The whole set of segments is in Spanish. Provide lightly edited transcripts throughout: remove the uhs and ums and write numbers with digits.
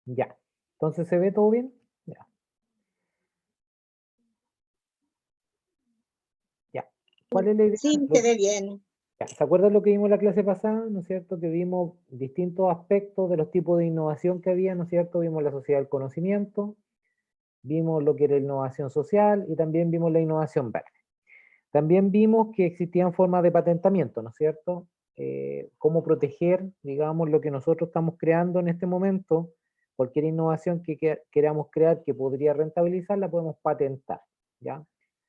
Ya. Entonces, ¿se ve todo bien? Ya. Ya. ¿Cuál es la idea? Sí, se ve bien. Ya, ¿se acuerdan lo que vimos la clase pasada? ¿No es cierto? Que vimos distintos aspectos de los tipos de innovación que había, ¿no es cierto? Vimos la sociedad del conocimiento, vimos lo que era innovación social y también vimos la innovación verde. También vimos que existían formas de patentamiento, ¿no es cierto? Cómo proteger, digamos, lo que nosotros estamos creando en este momento. Cualquier innovación que queramos crear que podría rentabilizar, la podemos patentar, ¿ya?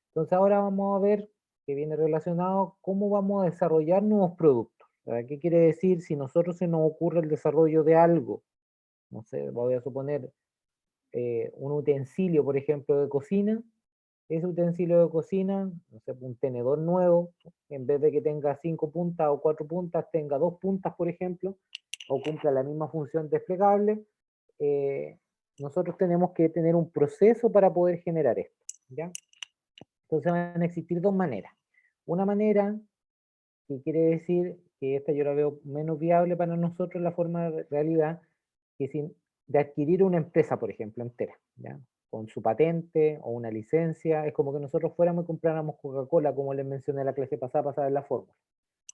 Entonces ahora vamos a ver, que viene relacionado, cómo vamos a desarrollar nuevos productos. ¿Qué quiere decir? Si nosotros se nos ocurre el desarrollo de algo, no sé, voy a suponer un utensilio, por ejemplo, de cocina, ese utensilio de cocina, no sé, un tenedor nuevo, en vez de que tenga 5 puntas o 4 puntas, tenga 2 puntas, por ejemplo, o cumpla la misma función desplegable, eh, nosotros tenemos que tener un proceso para poder generar esto, ¿ya? Entonces van a existir dos maneras. Una manera, que quiere decir que esta yo la veo menos viable para nosotros, la forma de realidad, que sin, de adquirir una empresa, por ejemplo, entera, ¿ya? Con su patente o una licencia, es como que nosotros fuéramos y compráramos Coca-Cola, como les mencioné en la clase pasada, para saber la fórmula.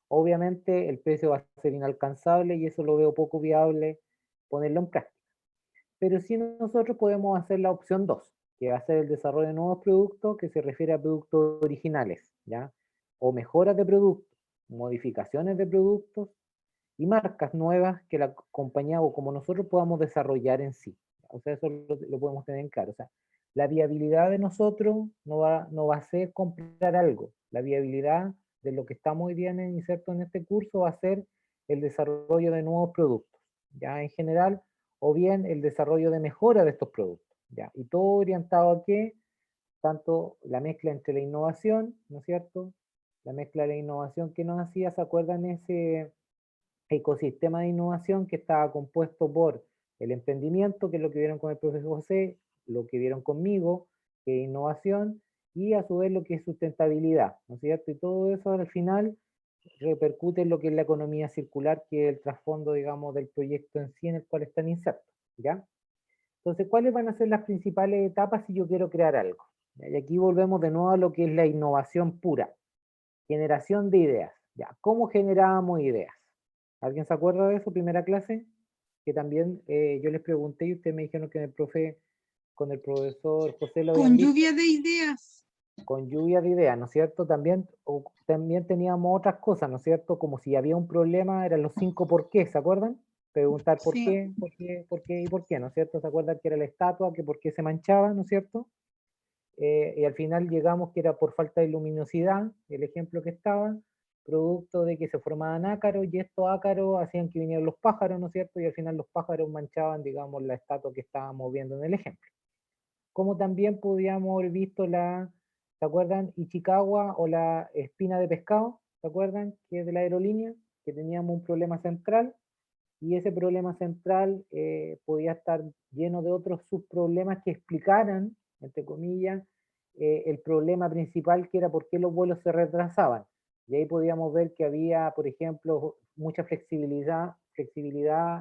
Obviamente el precio va a ser inalcanzable y eso lo veo poco viable ponerlo en práctica. Pero sí nosotros podemos hacer la opción 2, que va a ser el desarrollo de nuevos productos, que se refiere a productos originales, ¿ya? O mejoras de productos, modificaciones de productos y marcas nuevas que la compañía o como nosotros podamos desarrollar en sí. O sea, eso lo podemos tener en claro. O sea, la viabilidad de nosotros no va a ser comprar algo. La viabilidad de lo que estamos hoy día inserto en este curso va a ser el desarrollo de nuevos productos, ya en general, o bien el desarrollo de mejora de estos productos, ya. Y todo orientado a que tanto la mezcla entre la innovación, ¿no es cierto? La mezcla de la innovación que nos hacía, ¿se acuerdan ese ecosistema de innovación que estaba compuesto por el emprendimiento, que es lo que vieron con el profesor José, lo que vieron conmigo, que es innovación, y a su vez lo que es sustentabilidad, ¿no es cierto? Y todo eso al final repercute en lo que es la economía circular, que es el trasfondo, digamos, del proyecto en sí en el cual están insertos, ¿ya? Entonces, ¿cuáles van a ser las principales etapas si yo quiero crear algo? Y aquí volvemos de nuevo a lo que es la innovación pura, generación de ideas, ¿ya? ¿Cómo generábamos ideas? ¿Alguien se acuerda de eso, primera clase? Que también yo les pregunté y ustedes me dijeron que con el profesor José lo habían Con visto, lluvia de ideas. con lluvia de ideas, ¿no es cierto? También, también teníamos otras cosas, ¿no es cierto? Como si había un problema, eran los 5 por qué, ¿se acuerdan? Preguntar por Sí. qué, por qué, por qué y por qué, ¿no es cierto? ¿Se acuerdan que era la estatua, que por qué se manchaba, ¿no es cierto? Y al final llegamos que era por falta de luminosidad, el ejemplo que estaba, producto de que se formaban ácaros y estos ácaros hacían que vinieran los pájaros, ¿no es cierto? Y al final los pájaros manchaban, digamos, la estatua que estábamos viendo en el ejemplo. Como también podíamos haber visto ¿se acuerdan? Ichikawa o la espina de pescado, ¿se acuerdan? Que es de la aerolínea, que teníamos un problema central y ese problema central podía estar lleno de otros subproblemas que explicaran, entre comillas, el problema principal que era por qué los vuelos se retrasaban. Y ahí podíamos ver que había, por ejemplo, mucha flexibilidad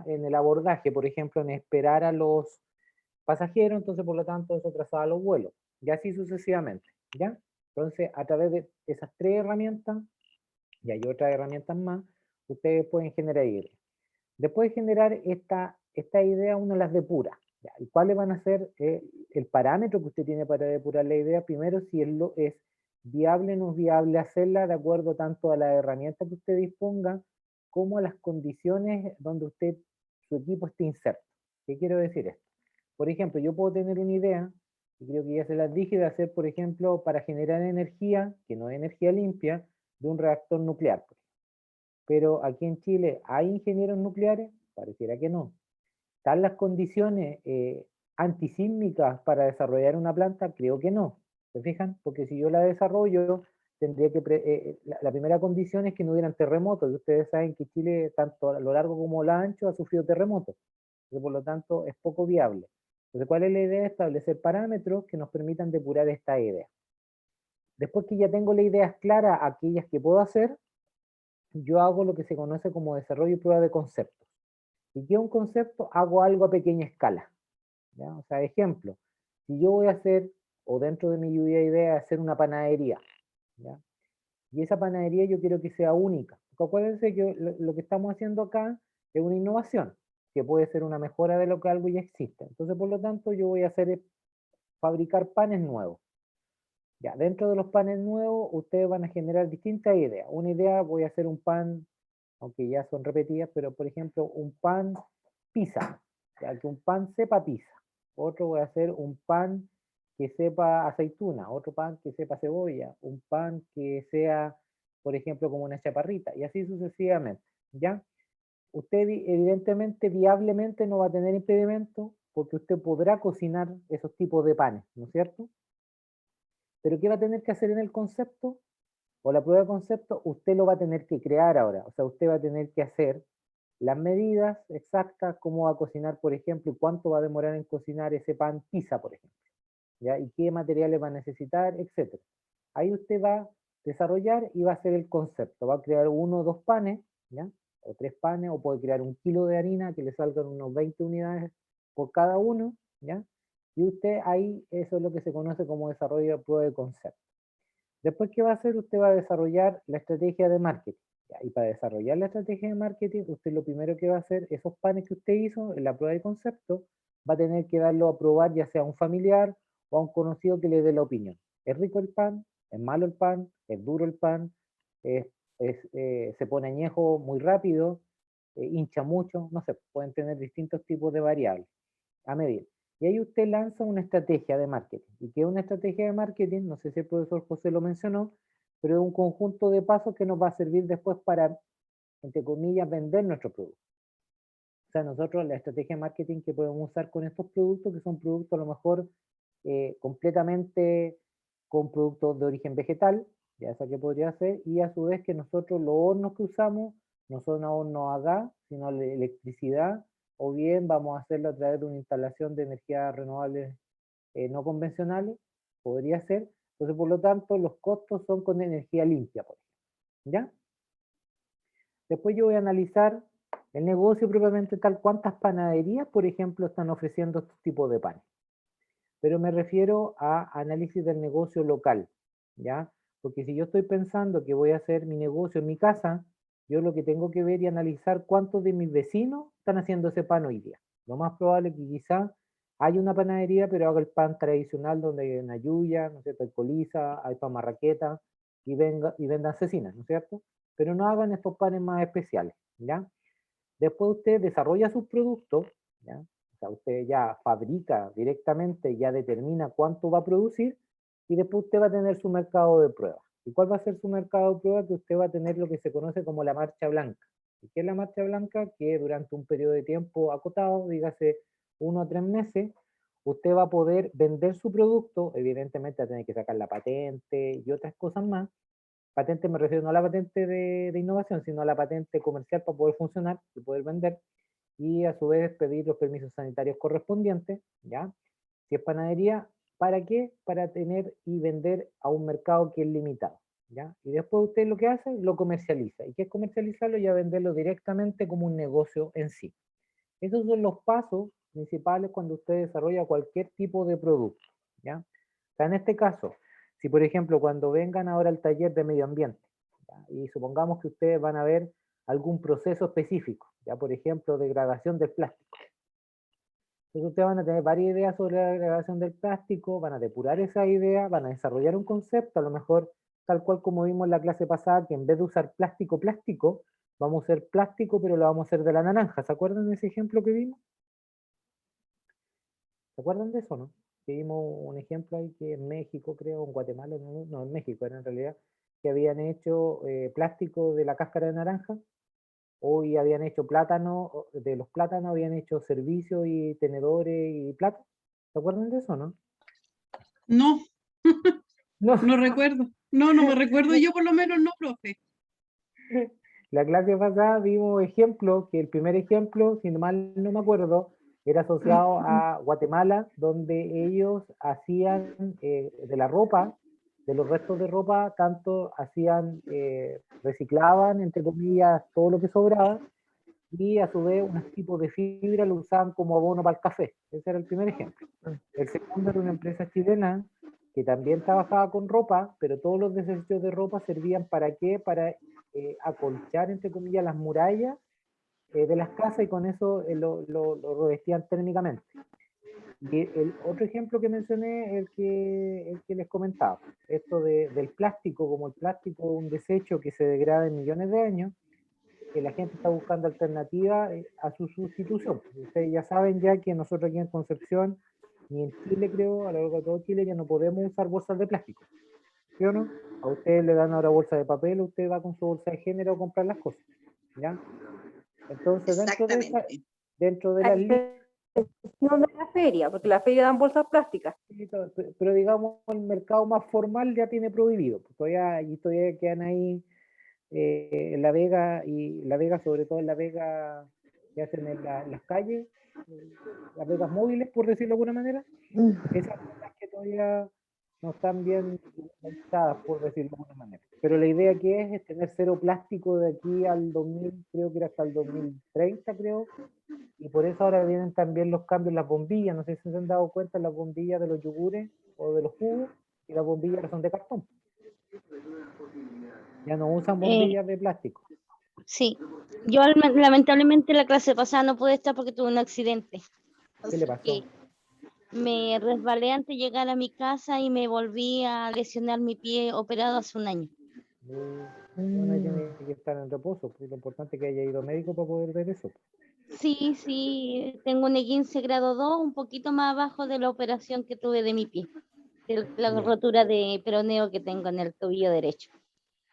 en el abordaje, por ejemplo, en esperar a los pasajeros, entonces por lo tanto eso trazaba los vuelos, y así sucesivamente, ¿ya? Entonces, a través de esas tres herramientas, y hay otras herramientas más, ustedes pueden generar ideas. Después de generar esta idea, uno las depura. ¿Ya? ¿Y cuáles van a ser el parámetro que usted tiene para depurar la idea? Primero, si es viable o no es viable hacerla de acuerdo tanto a la herramienta que usted disponga, como a las condiciones donde su equipo esté inserto. ¿Qué quiero decir esto? Por ejemplo, yo puedo tener una idea, y creo que ya se las dije, de hacer, por ejemplo, para generar energía, que no es energía limpia, de un reactor nuclear. Pero aquí en Chile, ¿hay ingenieros nucleares? Pareciera que no. ¿Están las condiciones antisísmicas para desarrollar una planta? Creo que no. ¿Se fijan? Porque si yo la desarrollo, tendría que... la primera condición es que no hubieran terremotos. Y ustedes saben que Chile, tanto a lo largo como a lo ancho, ha sufrido terremotos. Entonces, por lo tanto, es poco viable. Entonces, ¿cuál es la idea? Establecer parámetros que nos permitan depurar esta idea. Después que ya tengo las ideas claras, aquellas que puedo hacer, yo hago lo que se conoce como desarrollo y prueba de conceptos. ¿Y qué es un concepto? Hago algo a pequeña escala, ¿ya? O sea, ejemplo, si yo voy a hacer, o dentro de mi lluvia de ideas, hacer una panadería, ¿ya? Y esa panadería yo quiero que sea única. Porque acuérdense que lo que estamos haciendo acá es una innovación, que puede ser una mejora de lo que algo ya existe. Entonces, por lo tanto, yo voy a hacer es fabricar panes nuevos. Ya, dentro de los panes nuevos, ustedes van a generar distintas ideas. Una idea, voy a hacer un pan, aunque ya son repetidas, pero por ejemplo, un pan pizza, ya que un pan sepa pizza. Otro voy a hacer un pan que sepa aceituna, otro pan que sepa cebolla, un pan que sea, por ejemplo, como una chaparrita, y así sucesivamente, ¿ya? Usted evidentemente, viablemente no va a tener impedimento porque usted podrá cocinar esos tipos de panes, ¿no es cierto? Pero ¿qué va a tener que hacer en el concepto? O la prueba de concepto, usted lo va a tener que crear ahora. O sea, usted va a tener que hacer las medidas exactas, cómo va a cocinar, por ejemplo, y cuánto va a demorar en cocinar ese pan pizza, por ejemplo, ¿ya? Y qué materiales va a necesitar, etcétera. Ahí usted va a desarrollar y va a hacer el concepto. Va a crear uno o dos panes, ¿ya? O tres panes, o puede crear un kilo de harina que le salgan unos 20 unidades por cada uno, ¿ya? Y usted ahí, eso es lo que se conoce como desarrollo de prueba de concepto. Después, ¿qué va a hacer? Usted va a desarrollar la estrategia de marketing. ¿Ya? Y para desarrollar la estrategia de marketing, usted lo primero que va a hacer, esos panes que usted hizo en la prueba de concepto, va a tener que darlo a probar ya sea a un familiar o a un conocido que le dé la opinión. ¿Es rico el pan? ¿Es malo el pan? ¿Es duro el pan? ¿Es, se pone añejo muy rápido? ¿Hincha mucho? No sé, pueden tener distintos tipos de variables a medir. Y ahí usted lanza una estrategia de marketing. ¿Y qué es una estrategia de marketing? No sé si el profesor José lo mencionó, pero es un conjunto de pasos que nos va a servir después para, entre comillas, vender nuestro producto. O sea, nosotros la estrategia de marketing que podemos usar con estos productos, que son productos a lo mejor completamente con productos de origen vegetal, ya esa que podría ser, y a su vez que nosotros los hornos que usamos no son hornos a gas, sino de electricidad, o bien vamos a hacerlo a través de una instalación de energías renovables no convencionales, podría ser. Entonces, por lo tanto, los costos son con energía limpia, por ejemplo, ¿ya? Después yo voy a analizar el negocio propiamente tal, cuántas panaderías, por ejemplo, están ofreciendo estos tipos de panes. Pero me refiero a análisis del negocio local, ¿ya? Porque si yo estoy pensando que voy a hacer mi negocio en mi casa, yo lo que tengo que ver y analizar cuántos de mis vecinos están haciendo ese pan hoy día. Lo más probable es que quizá hay una panadería, pero haga el pan tradicional donde hay una yuya, ¿no es cierto? Hay coliza, hay pan marraqueta y vendan cecinas, ¿no es cierto? Pero no hagan estos panes más especiales, ¿ya? Después usted desarrolla sus productos, ¿ya? O sea, usted ya fabrica directamente, ya determina cuánto va a producir y después usted va a tener su mercado de prueba. ¿Y cuál va a ser su mercado de prueba? Que usted va a tener lo que se conoce como la marcha blanca. ¿Y qué es la marcha blanca? Que durante un periodo de tiempo acotado, dígase 1 a 3 meses, usted va a poder vender su producto, evidentemente va a tener que sacar la patente y otras cosas más. Patente me refiero no a la patente de innovación, sino a la patente comercial para poder funcionar y poder vender y a su vez pedir los permisos sanitarios correspondientes, ¿ya? Si es panadería, ¿para qué? Para tener y vender a un mercado que es limitado, ¿ya? Y después usted lo que hace, lo comercializa. ¿Y qué es comercializarlo? Ya venderlo directamente como un negocio en sí. Esos son los pasos principales cuando usted desarrolla cualquier tipo de producto, ¿ya? O sea, en este caso, si por ejemplo cuando vengan ahora al taller de medio ambiente, ¿ya? Y supongamos que ustedes van a ver algún proceso específico, ya por ejemplo degradación del plástico. Entonces ustedes van a tener varias ideas sobre la degradación del plástico, van a depurar esa idea, van a desarrollar un concepto, a lo mejor tal cual como vimos en la clase pasada, que en vez de usar plástico, plástico, vamos a usar plástico, pero lo vamos a hacer de la naranja. ¿Se acuerdan de ese ejemplo que vimos? ¿Se acuerdan de eso, no? Que vimos un ejemplo ahí que en México, creo, en Guatemala, no, en México era en realidad, que habían hecho plástico de la cáscara de naranja, hoy habían hecho plátano, de los plátanos habían hecho servicios y tenedores y platos. ¿Se acuerdan de eso, no? No, No, no recuerdo. No, no me recuerdo yo por lo menos, no, profe. la clase pasada vimos ejemplos, que el primer ejemplo, si mal no me acuerdo, era asociado a Guatemala, donde ellos hacían de la ropa, de los restos de ropa, tanto hacían, reciclaban, entre comillas, todo lo que sobraba, y a su vez unos tipos de fibra lo usaban como abono para el café. Ese era el primer ejemplo. El segundo era una empresa chilena que también trabajaba con ropa, pero todos los desechos de ropa servían para qué, para acolchar, entre comillas, las murallas de las casas, y con eso lo revestían térmicamente. Y el otro ejemplo que mencioné es el que les comentaba, esto del plástico, como el plástico es un desecho que se degrada en millones de años, que la gente está buscando alternativas a su sustitución. Ustedes ya saben ya que nosotros aquí en Concepción, ni en Chile creo, a lo largo de todo Chile, ya no podemos usar bolsas de plástico, ¿sí o no? A ustedes le dan ahora bolsa de papel, usted va con su bolsa de género a comprar las cosas, ¿ya? Entonces, Exactamente. dentro de A las listas, excepción de la feria, porque la feria dan bolsas plásticas. pero digamos el mercado más formal ya tiene prohibido, pues todavía quedan ahí en La Vega, y La Vega, sobre todo en La Vega que hacen en las calles, eh, las Vegas móviles, por decirlo de alguna manera, esas son las que todavía no están bien legalizadas, por decirlo de alguna manera. Pero la idea que es tener cero plástico de aquí al 2000, creo que era hasta el 2030, creo, y por eso ahora vienen también los cambios en las bombillas. No sé si se han dado cuenta, las bombillas de los yogures o de los jugos, y las bombillas ahora son de cartón. Ya no usan Eh, bombillas de plástico. sí, yo lamentablemente la clase pasada no pude estar porque tuve un accidente. ¿Qué le Así pasó? que me resbalé antes de llegar a mi casa y me volví a lesionar mi pie operado hace un año. Bueno, ahí tiene que estar en reposo, porque lo importante es que haya ido a médico para poder ver eso. Sí, tengo un E15 grado 2, un poquito más abajo de la operación que tuve de mi pie, de la Bien. rotura de peroneo que tengo en el tobillo derecho.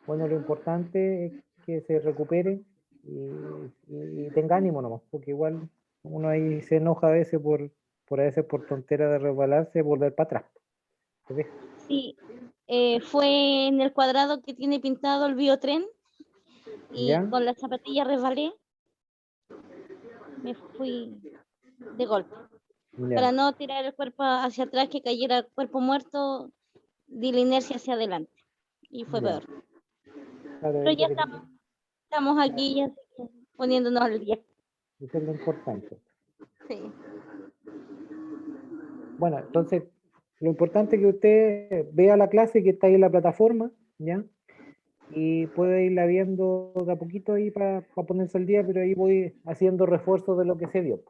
Bueno, lo importante es que se recupere y tenga ánimo nomás, porque igual uno ahí se enoja a veces por a veces por tontera de resbalarse, volver para atrás. ¿Se ve? Sí, fue en el cuadrado que tiene pintado el biotren y ¿Ya? con la zapatilla resbalé, me fui de golpe. Para Ya. no tirar el cuerpo hacia atrás, que cayera el cuerpo muerto, di la inercia hacia adelante y fue Ya. peor. Claro, Pero ahí ya tiene que, estamos aquí ya poniéndonos al día. eso es lo importante. Sí. Bueno, entonces, lo importante es que usted vea la clase que está ahí en la plataforma, ¿ya? Y puede irla viendo de a poquito ahí para ponerse al día, pero ahí voy haciendo refuerzo de lo que se vio,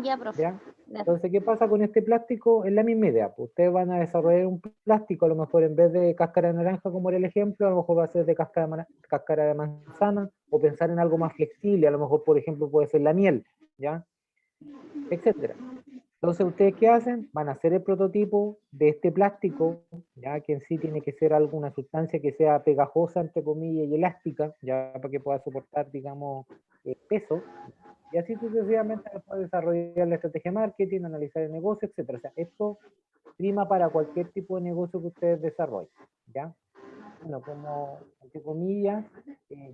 Ya, profe. ¿ya? Gracias. Entonces, ¿qué pasa con este plástico? Es la misma idea, pues ustedes van a desarrollar un plástico, a lo mejor en vez de cáscara de naranja, como era el ejemplo, a lo mejor va a ser de cáscara de manzana, o pensar en algo más flexible, a lo mejor, por ejemplo, puede ser la miel, ¿ya? Etcétera. Entonces, ¿ustedes qué hacen? Van a hacer el prototipo de este plástico, ya que en sí tiene que ser alguna sustancia que sea pegajosa, entre comillas, y elástica, ya para que pueda soportar, digamos, peso, y así sucesivamente después desarrollar la estrategia de marketing, analizar el negocio, etcétera. O sea, esto prima para cualquier tipo de negocio que ustedes desarrollen, ¿ya? Bueno, como, entre comillas,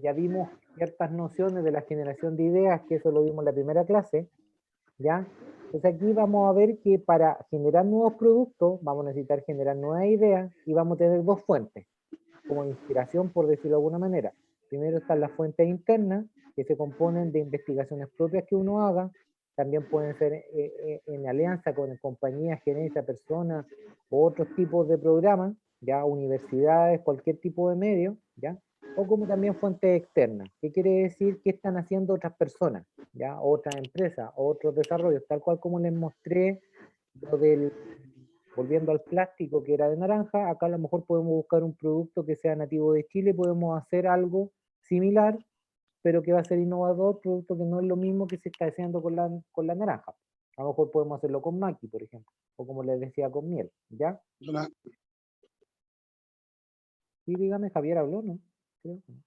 ya vimos ciertas nociones de la generación de ideas, que eso lo vimos en la primera clase, ¿ya? Entonces aquí vamos a ver que para generar nuevos productos vamos a necesitar generar nuevas ideas, y vamos a tener dos fuentes como inspiración, por decirlo de alguna manera. Primero están las fuentes internas, que se componen de investigaciones propias que uno haga, también pueden ser en alianza con compañías, gerencia, personas o otros tipos de programas, ya universidades, cualquier tipo de medio, ya, o como también fuentes externas. ¿Qué quiere decir? ¿Qué están haciendo otras personas? ¿Ya? Otras empresas, otros desarrollos, tal cual como les mostré lo del, volviendo al plástico que era de naranja, acá a lo mejor podemos buscar un producto que sea nativo de Chile, podemos hacer algo similar, pero que va a ser innovador, producto que no es lo mismo que se está haciendo con la naranja. A lo mejor podemos hacerlo con maqui, por ejemplo, o como les decía, con miel, ¿ya? Hola. Sí, dígame, Javier habló, ¿no? Creo que no.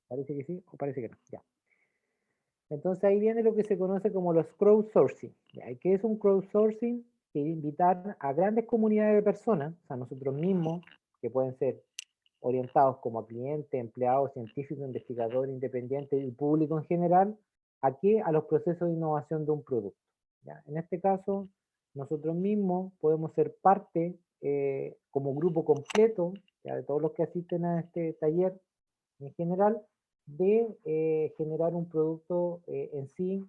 Parece que sí, o parece que no, ya. Entonces ahí viene lo que se conoce como los crowdsourcing. ¿Y qué es un crowdsourcing? Que invitar a grandes comunidades de personas, o sea, nosotros mismos, que pueden ser orientados como a clientes, empleados, científicos, investigadores, independientes y público en general, aquí a los procesos de innovación de un producto. ¿ya? En este caso, nosotros mismos podemos ser parte como grupo completo, ¿ya? De todos los que asisten a este taller en general, de generar un producto en sí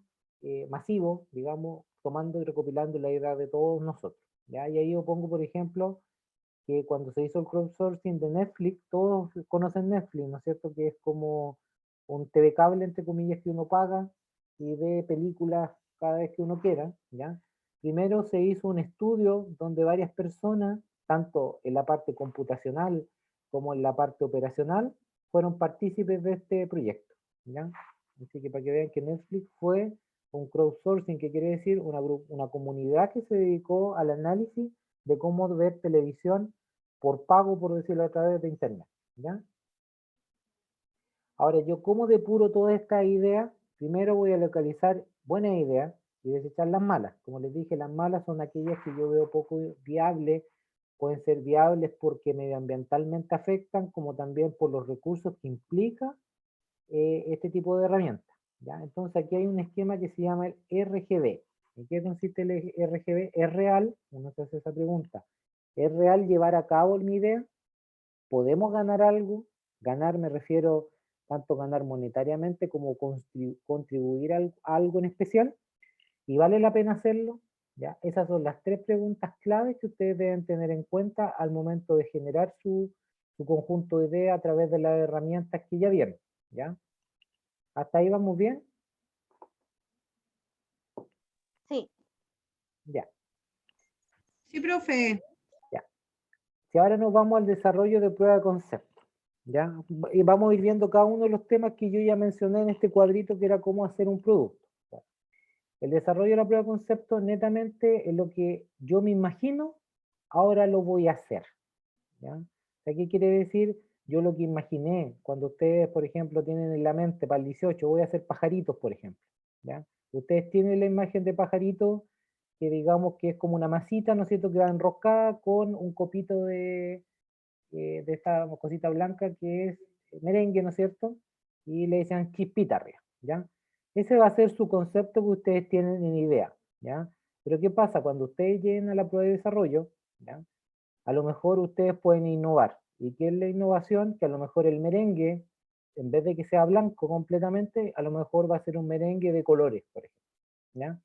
masivo, digamos, tomando y recopilando la idea de todos nosotros, ¿ya? Y ahí yo pongo, por ejemplo, que cuando se hizo el crowdsourcing de Netflix, todos conocen Netflix, ¿no es cierto? Que es como un TV cable, entre comillas, que uno paga y ve películas cada vez que uno quiera, ¿ya? Primero se hizo un estudio donde varias personas, tanto en la parte computacional como en la parte operacional, fueron partícipes de este proyecto, ¿ya? Así que para que vean que Netflix fue un crowdsourcing, que quiere decir una comunidad que se dedicó al análisis de cómo ver televisión por pago, por decirlo a través de internet, ¿ya? Ahora, yo cómo depuro todas estas ideas, primero voy a localizar buenas ideas y desechar las malas. Como les dije, las malas son aquellas que yo veo poco viables, pueden ser viables porque medioambientalmente afectan, como también por los recursos que implica este tipo de herramientas, ¿ya? Entonces aquí hay un esquema que se llama el RGB. ¿En qué consiste el RGB? ¿Es real? Uno se hace esa pregunta. ¿Es real llevar a cabo mi idea? ¿Podemos ganar algo? Ganar me refiero tanto ganar monetariamente como contribuir a algo en especial. ¿Y vale la pena hacerlo? ¿Ya? Esas son las tres preguntas claves que ustedes deben tener en cuenta al momento de generar su conjunto de ideas a través de las herramientas que ya vieron, ¿ya? ¿Hasta ahí vamos bien? Sí, Ya, Sí, profe. ya. Si ahora nos vamos al desarrollo de prueba de concepto, ¿ya? Y vamos a ir viendo cada uno de los temas que yo ya mencioné en este cuadrito, que era cómo hacer un producto. ¿Ya? El desarrollo de la prueba de concepto netamente es lo que yo me imagino, ahora lo voy a hacer, ¿ya? O sea, ¿qué quiere decir? Yo lo que imaginé, cuando ustedes, por ejemplo, tienen en la mente para el 18, voy a hacer pajaritos, por ejemplo, ¿ya? Ustedes tienen la imagen de pajarito, que digamos que es como una masita, ¿no es cierto?, que va enroscada con un copito de esta cosita blanca que es merengue, ¿no es cierto? Y le decían chispita arriba, ¿ya? Ese va a ser su concepto que ustedes tienen en idea, ¿ya? Pero ¿qué pasa? Cuando ustedes lleguen a la prueba de desarrollo, ¿ya? A lo mejor ustedes pueden innovar. ¿Y qué es la innovación? Que a lo mejor el merengue, en vez de que sea blanco completamente, a lo mejor va a ser un merengue de colores, por ejemplo, ¿ya?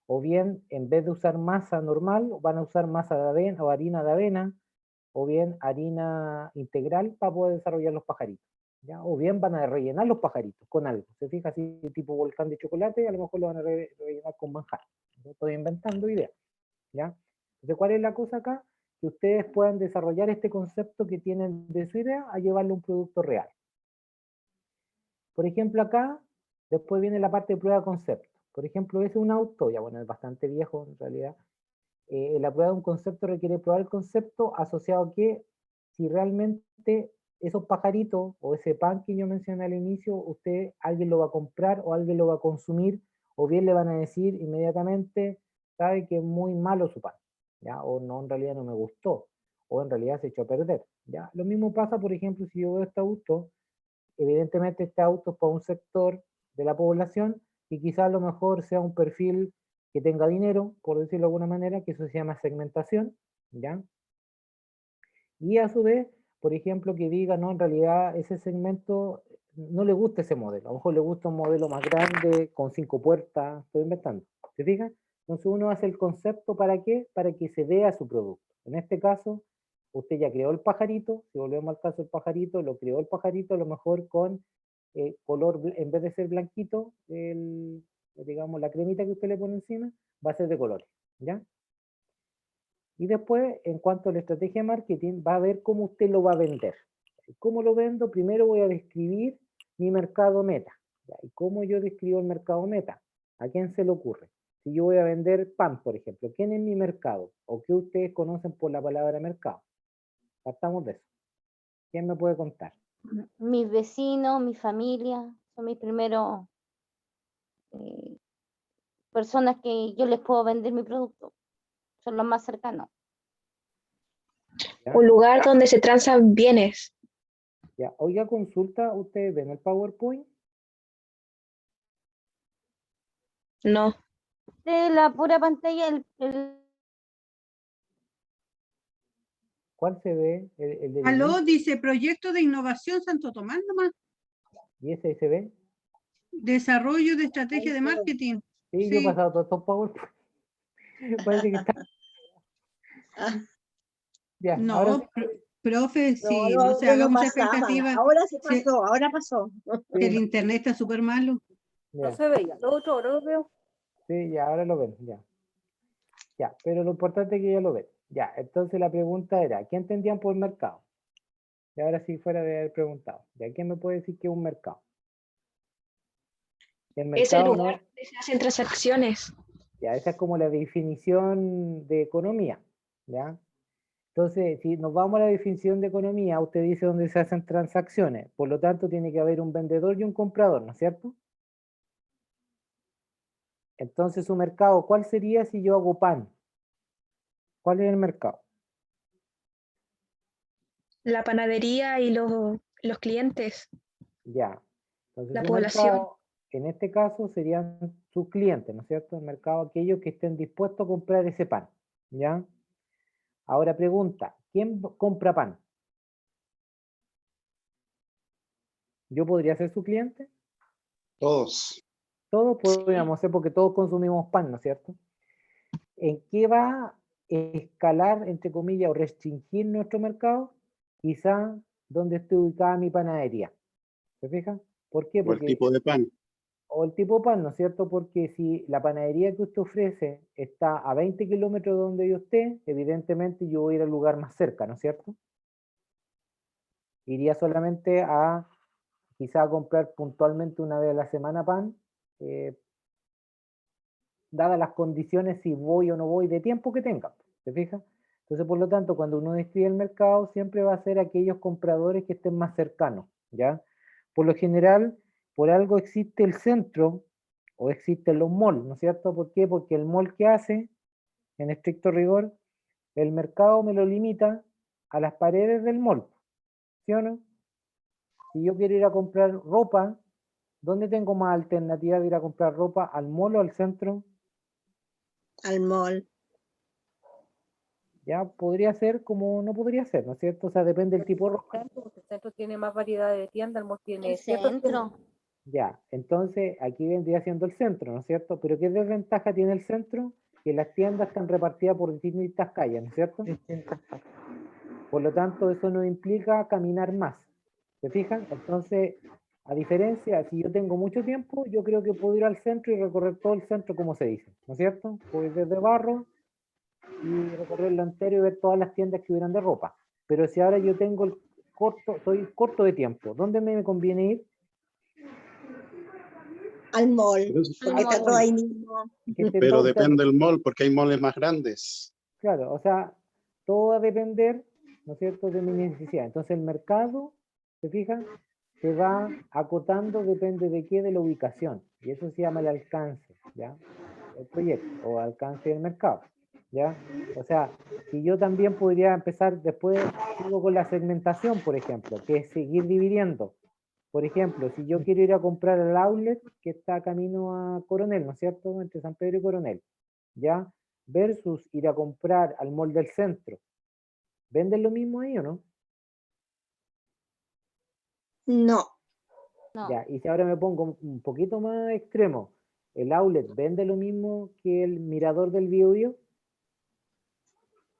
O bien, en vez de usar masa normal, van a usar masa de avena o harina de avena, o bien harina integral para poder desarrollar los pajaritos, ¿ya? O bien van a rellenar los pajaritos con algo. Se fija, así tipo volcán de chocolate, a lo mejor lo van a rellenar con manjar. Yo estoy inventando ideas, ¿ya? Entonces, ¿cuál es la cosa acá? Que ustedes puedan desarrollar este concepto que tienen de su idea a llevarlo a un producto real. Por ejemplo, acá, después viene la parte de prueba de concepto. Por ejemplo, ese es un auto, ya bueno, es bastante viejo en realidad. La prueba de un concepto requiere probar el concepto asociado a que si realmente esos pajaritos o ese pan que yo mencioné al inicio, alguien lo va a comprar o alguien lo va a consumir, o bien le van a decir inmediatamente, sabe que es muy malo su pan, ¿ya? O no, en realidad no me gustó, o en realidad se echó a perder, ¿ya? Lo mismo pasa, por ejemplo, si yo veo este auto, evidentemente este auto es para un sector de la población y quizás a lo mejor sea un perfil que tenga dinero, por decirlo de alguna manera, que eso se llama segmentación, ¿ya? Y a su vez, por ejemplo, que diga, no, en realidad ese segmento no le gusta ese modelo, a lo mejor le gusta un modelo más grande, con 5 puertas, estoy inventando, ¿te fijas? Entonces uno hace el concepto, ¿para qué? Para que se vea su producto. En este caso, usted ya creó el pajarito, si volvemos al caso del pajarito, lo creó el pajarito a lo mejor con color, en vez de ser blanquito, digamos, la cremita que usted le pone encima, va a ser de colores, ¿ya? Y después, en cuanto a la estrategia de marketing, va a ver cómo usted lo va a vender. ¿Cómo lo vendo? Primero voy a describir mi mercado meta. ¿Ya? ¿Y cómo yo describo el mercado meta? ¿A quién se le ocurre? Si yo voy a vender pan, por ejemplo, ¿quién es mi mercado? ¿O qué ustedes conocen por la palabra mercado? Partamos de eso. ¿Quién me puede contar? mis vecinos, mi familia, son mis primeros eh, personas que yo les puedo vender mi producto. Son los más cercanos. ¿Ya? Un lugar donde se transan bienes. ¿Ya? Oiga, consulta, ¿ustedes ven el PowerPoint? No. de la pura pantalla, ¿Cuál se ve? El de Aló, Linux. dice Proyecto de Innovación Santo Tomás nomás. ¿Y ese se ve? Desarrollo de estrategia de marketing. Sí, yo he Sí. pasado todos estos PowerPoint. Parece que está. Ya, ahora No, profe, No, sí, no se no, haga no mucha pasaba. expectativa. Ahora se Sí, pasó, ahora pasó. sí, el internet está súper malo. No ya, se veía. Lo otro ahora lo veo. sí, ya, ahora lo ven, ya. Ya, pero lo importante es que ya lo ven. Ya, entonces la pregunta era, ¿qué entendían por mercado? Y ahora sí fuera de haber preguntado. ¿Ya quién me puede decir qué es un mercado? El Es el mercado no lugar es, donde se hacen transacciones. ya, esa es como la definición de economía, ¿ya? Entonces, si nos vamos a la definición de economía, usted dice dónde se hacen transacciones, por lo tanto tiene que haber un vendedor y un comprador, ¿no es cierto? Entonces, su mercado, ¿cuál sería si yo hago pan? ¿Cuál es el mercado? La panadería y los clientes, Ya. Entonces, la su población. mercado, en este caso, serían sus clientes, ¿no es cierto? El mercado, aquellos que estén dispuestos a comprar ese pan, ¿ya? Ahora pregunta, ¿quién compra pan? ¿Yo podría ser su cliente? Todos. Todos Sí. podríamos ser porque todos consumimos pan, ¿no es cierto? ¿En qué va a escalar, entre comillas, o restringir nuestro mercado? Quizá donde esté ubicada mi panadería. ¿Se fijan? ¿Por qué? O el Porque, tipo de pan. o el tipo de pan, ¿no es cierto? Porque si la panadería que usted ofrece está a 20 kilómetros de donde yo esté, evidentemente yo voy a ir al lugar más cerca, ¿no es cierto? Iría solamente a, quizá a comprar puntualmente una vez a la semana pan, eh, dadas las condiciones si voy o no voy de tiempo que tenga, ¿se fija? Entonces, por lo tanto, cuando uno describe el mercado, siempre va a ser aquellos compradores que estén más cercanos, ¿ya? Por lo general, por algo existe el centro o existen los malls, ¿no es cierto? ¿Por qué? Porque el mall que hace, en estricto rigor, el mercado me lo limita a las paredes del mall, ¿sí o no? Si yo quiero ir a comprar ropa, ¿dónde tengo más alternativa de ir a comprar ropa? ¿Al mall o al centro? Al mall. Ya podría ser como no podría ser, ¿no es cierto? O sea, depende del tipo de ropa. El centro tiene más variedad de tiendas, el mall tiene el ciertas tiendas. centro. Ya, entonces aquí vendría siendo el centro, ¿no es cierto? Pero ¿qué desventaja tiene el centro? Que las tiendas están repartidas por distintas calles, ¿no es cierto? Por lo tanto, eso nos implica caminar más. ¿Se fijan? Entonces, a diferencia, si yo tengo mucho tiempo, yo creo que puedo ir al centro y recorrer todo el centro, como se dice, ¿no es cierto? Puedo ir desde Barro y recorrerlo entero y ver todas las tiendas que hubieran de ropa. Pero si ahora yo tengo el corto, estoy corto de tiempo, ¿dónde me conviene ir? Al mall. Pero, Porque está todo ahí mismo. Que esté pero todo, depende del mall, porque hay malls más grandes. claro, o sea, todo va a depender, ¿no es cierto?, de mi necesidad. Entonces el mercado, ¿se fijan? Se va acotando, depende de qué, de la ubicación. Y eso se llama el alcance, ¿ya? El proyecto, o alcance del mercado, ¿ya? O sea, si yo también podría empezar después, sigo con la segmentación, por ejemplo, que es seguir dividiendo. Por ejemplo, si yo quiero ir a comprar al outlet que está camino a Coronel, ¿no es cierto?, entre San Pedro y Coronel, ¿ya? Versus ir a comprar al mall del centro. ¿Venden lo mismo ahí o no? No, No, Ya, y si ahora me pongo un poquito más extremo, ¿el outlet vende lo mismo que el mirador del Biobío?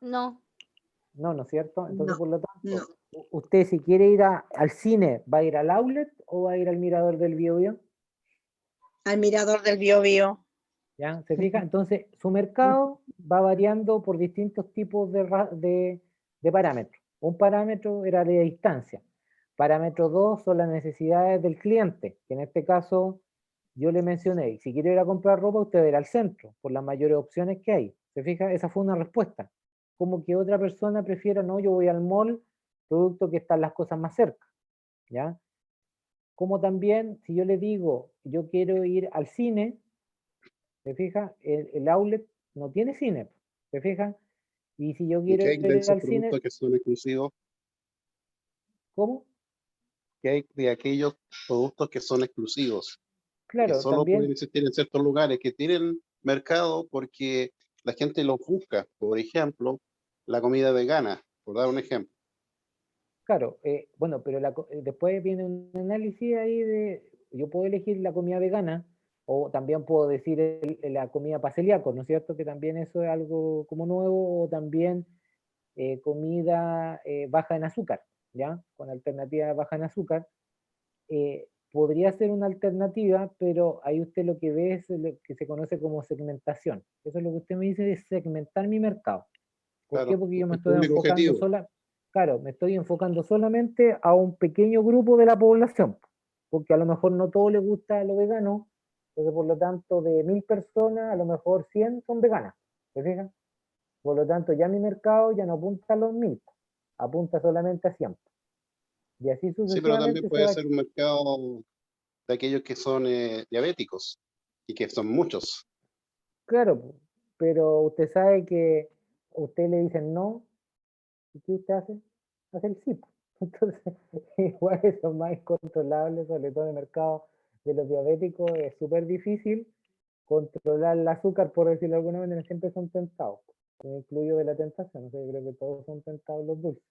no, No, ¿no es cierto? Entonces, no, por lo no. tanto, usted si quiere ir al cine, ¿va a ir al outlet o va a ir al mirador del Biobío? Al mirador del Biobío. ¿Ya? ¿Se fija? Entonces, su mercado va variando por distintos tipos de parámetros. Un parámetro era la distancia. Parámetro 2 son las necesidades del cliente, que en este caso yo le mencioné, si quiere ir a comprar ropa, usted va a ir al centro, por las mayores opciones que hay. ¿Se fija? Esa fue una respuesta. Como que otra persona prefiera, no, yo voy al mall, producto que están las cosas más cerca. ¿Ya? Como también, si yo le digo, yo quiero ir al cine, ¿se fija? El outlet no tiene cine, ¿se fija? Y si yo ¿Y quiero qué hay de ir esos al cine, productos que son exclusivos? ¿cómo? ¿Qué hay de aquellos productos que son exclusivos? Que Claro, solo pueden también, existir en ciertos lugares, que tienen mercado porque la gente lo busca. Por ejemplo, la comida vegana, por dar un ejemplo. Claro, bueno, pero después viene un análisis ahí de, yo puedo elegir la comida vegana, o también puedo decir la comida para celíacos, ¿no es cierto? Que también eso es algo como nuevo, o también comida baja en azúcar, ¿ya? Con alternativa baja en azúcar. Podría ser una alternativa, pero ahí usted lo que ve es lo que se conoce como segmentación. Eso es lo que usted me dice de segmentar mi mercado. ¿Por qué? Claro, Porque yo me el estoy público enfocando objetivo. claro, me estoy enfocando solamente a un pequeño grupo de la población, porque a lo mejor no todo le gusta lo vegano, entonces por lo tanto de 1000 personas, a lo mejor 100 son veganas, ¿se fijan? Por lo tanto ya mi mercado ya no apunta a los 1000, apunta solamente a 100. Y así Sí, pero también sucesivamente se puede va. ser un mercado de aquellos que son diabéticos y que son muchos. Claro, pero usted sabe que a usted le dicen no, ¿y qué usted hace? Hace el sí, po. Entonces, igual eso es más incontrolable, sobre todo en el mercado de los diabéticos, es súper difícil controlar el azúcar, por decirlo de alguna manera, siempre son tentados. Me incluyo de la tentación, o sea, yo creo que todos son tentados los dulces,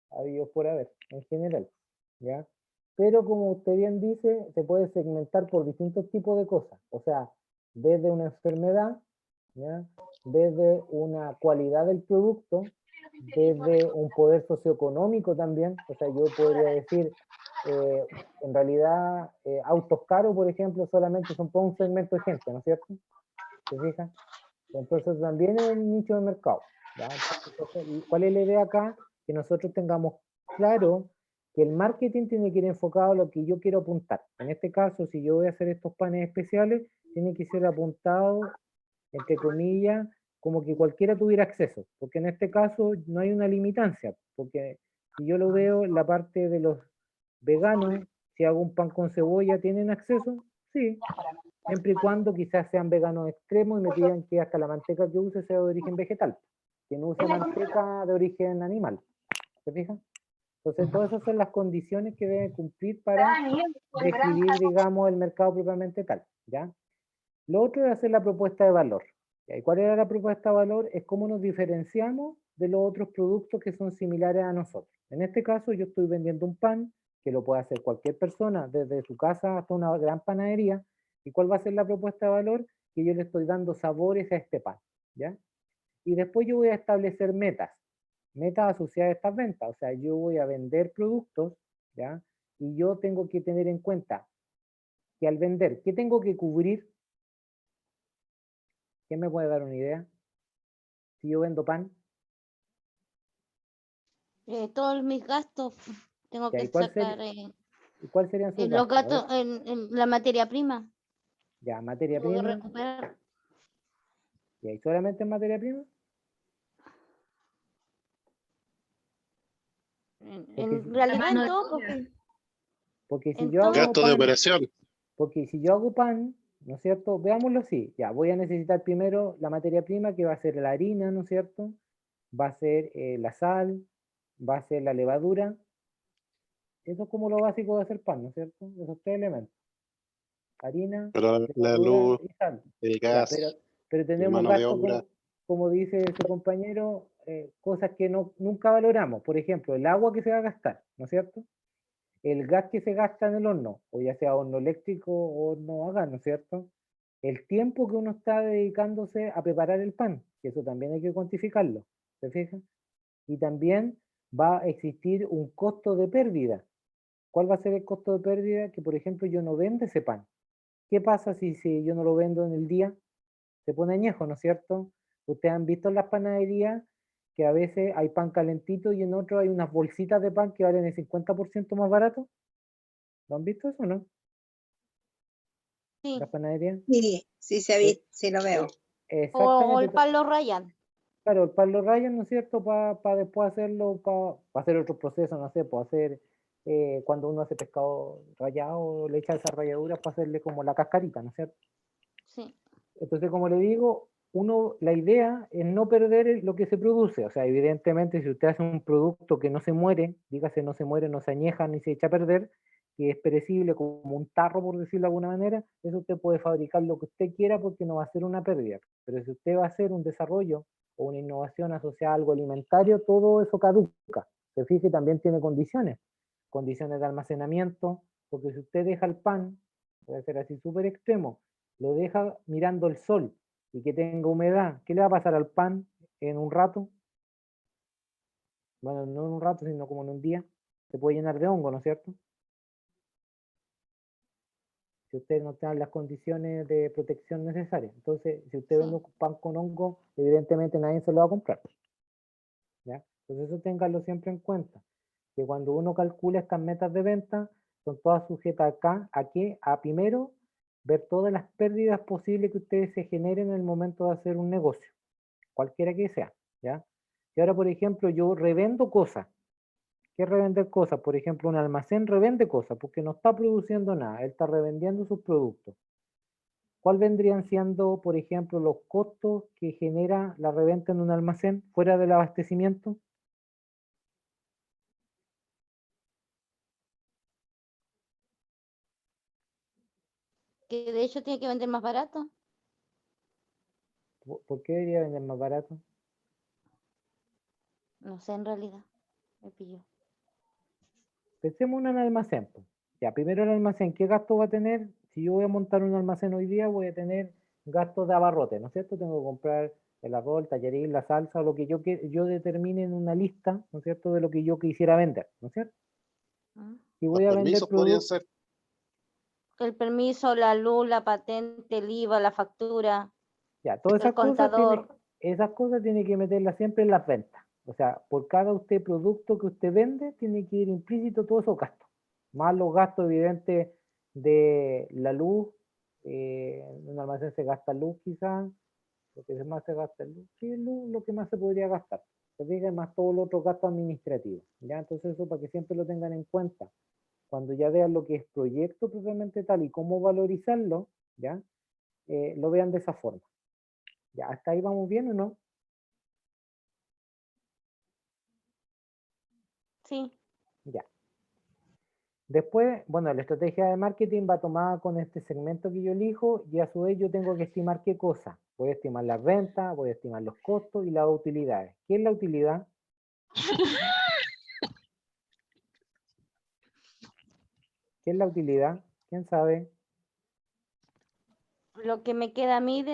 habidos por haber, en general, ¿ya? Pero como usted bien dice, se puede segmentar por distintos tipos de cosas, o sea, desde una enfermedad, ¿ya? Desde una cualidad del producto, desde un poder socioeconómico también, o sea, yo podría decir, en realidad, autos caros, por ejemplo, solamente son para un segmento de gente, ¿no es cierto? ¿Se fijan? Entonces también es un nicho de mercado, ¿ya? Entonces, ¿cuál es la idea acá? Que nosotros tengamos claro que el marketing tiene que ir enfocado a lo que yo quiero apuntar. En este caso, si yo voy a hacer estos panes especiales, tiene que ser apuntado, entre comillas, como que cualquiera tuviera acceso, porque en este caso no hay una limitancia, porque si yo lo veo en la parte de los veganos, si hago un pan con cebolla, ¿tienen acceso? Sí, siempre y cuando quizás sean veganos extremos y me pidan que hasta la manteca que use sea de origen vegetal, que no use manteca de origen animal, ¿se fijan? Entonces, todas esas son las condiciones que deben cumplir para describir, digamos, el mercado propiamente tal, ¿ya? Lo otro es hacer la propuesta de valor. ¿Y cuál era la propuesta de valor? Es cómo nos diferenciamos de los otros productos que son similares a nosotros. En este caso, yo estoy vendiendo un pan que lo puede hacer cualquier persona, desde su casa hasta una gran panadería. ¿Y cuál va a ser la propuesta de valor? Que yo le estoy dando sabores a este pan, ¿ya? Y después yo voy a establecer metas asociadas a estas ventas. O sea, yo voy a vender productos, ¿ya? Y yo tengo que tener en cuenta que al vender, ¿qué tengo que cubrir? ¿Quién me puede dar una idea? Si yo vendo pan, Todos mis gastos tengo ya, que ¿y sacar cuál serían sus en los gastos? A ver, gastos en la materia prima. ya, materia Tengo que prima, recuperar. ya, ¿y solamente en materia prima? Porque, En realidad Mano en de todo, obra. porque si en yo hago todo. Gastos de pan, operación. porque si yo hago pan, ¿no es cierto? Veámoslo así, ya, voy a necesitar primero la materia prima que va a ser la harina, ¿no es cierto? Va a ser la sal, va a ser la levadura. Eso es como lo básico de hacer pan, ¿no es cierto? Esos tres elementos, harina, Pero la levadura luz, y sal. el Ya, gas, pero la tenemos mano de gastos obra. como dice su compañero, cosas que nunca valoramos. Por ejemplo, el agua que se va a gastar, ¿no es cierto? El gas que se gasta en el horno, o ya sea horno eléctrico o horno a gas, ¿no es cierto? El tiempo que uno está dedicándose a preparar el pan, que eso también hay que cuantificarlo, ¿se fijan? Y también va a existir un costo de pérdida. ¿Cuál va a ser el costo de pérdida? Que, por ejemplo, yo no vendo ese pan. ¿Qué pasa si yo no lo vendo en el día? Se pone añejo, ¿no es cierto? Ustedes han visto en las panaderías que a veces hay pan calentito y en otro hay unas bolsitas de pan que valen el 50% más barato. ¿Lo han visto eso o no? Sí. Las panaderías. Sí, sí se ve, sí lo veo. O Exactamente. el pan lo rayan. Claro, el pan lo rayan, ¿no es cierto? Para después hacerlo, para hacer otros procesos, no sé, para hacer, cuando uno hace pescado rallado, le echa esa ralladura para hacerle como la cascarita, ¿no es cierto? Sí. Entonces, como le digo, la idea es no perder lo que se produce. O sea, evidentemente, si usted hace un producto que no se muere, dígase no se muere, no se añeja ni se echa a perder, que es perecible como un tarro, por decirlo de alguna manera, eso usted puede fabricar lo que usted quiera porque no va a ser una pérdida. Pero si usted va a hacer un desarrollo o una innovación asociada a algo alimentario, todo eso caduca. Se fije, también tiene condiciones de almacenamiento, porque si usted deja el pan, puede ser así súper extremo, lo deja mirando el sol y que tenga humedad, ¿qué le va a pasar al pan en un rato? Bueno, no en un rato, sino como en un día, se puede llenar de hongo, ¿no es cierto? Si usted no tiene las condiciones de protección necesarias. Entonces, si usted vende un pan con hongo, evidentemente nadie se lo va a comprar. ¿Ya? Entonces eso ténganlo siempre en cuenta, que cuando uno calcula estas metas de venta, son todas sujetas acá, a primero, ver todas las pérdidas posibles que ustedes se generen en el momento de hacer un negocio, cualquiera que sea, ¿ya? Y ahora, por ejemplo, yo revendo cosas. ¿Qué es revender cosas? Por ejemplo, un almacén revende cosas porque no está produciendo nada, él está revendiendo sus productos. ¿Cuál vendrían siendo, por ejemplo, los costos que genera la reventa en un almacén fuera del abastecimiento? Que de hecho tiene que vender más barato. ¿Por qué debería vender más barato? No sé, en realidad. Me pilló. Pensemos en un almacén, pues. Ya, primero el almacén, ¿qué gasto va a tener? Si yo voy a montar un almacén hoy día, voy a tener gastos de abarrote, ¿no es cierto? Tengo que comprar el arroz, el tallarín, la salsa, lo que yo determine en una lista, ¿no es cierto?, de lo que yo quisiera vender, ¿no es cierto? ¿Mm? Y Los voy a vender permisos podrían productos, ser. El permiso, la luz, la patente, el IVA, la factura, ya, todas el esas cosas contador. tiene que meterlas siempre en las ventas. O sea, por cada producto que usted vende, tiene que ir implícito todos esos gastos. Más los gastos evidentes de la luz, en un almacén se gasta luz quizás, lo que más se gasta es luz, sí, luz, lo que más se podría gastar. Se fijan más todos los otros gastos administrativos. ¿Ya? Entonces eso para que siempre lo tengan en cuenta. Cuando ya vean lo que es proyecto propiamente tal y cómo valorizarlo, ¿ya? Lo vean de esa forma. ¿Ya? ¿Hasta ahí vamos bien o no? Sí, Ya. Después, bueno, la estrategia de marketing va tomada con este segmento que yo elijo y a su vez yo tengo que estimar qué cosa. Voy a estimar las ventas, voy a estimar los costos y las utilidades. ¿Qué es la utilidad? ¿Qué es la utilidad? ¿Quién sabe? lo que me queda a mí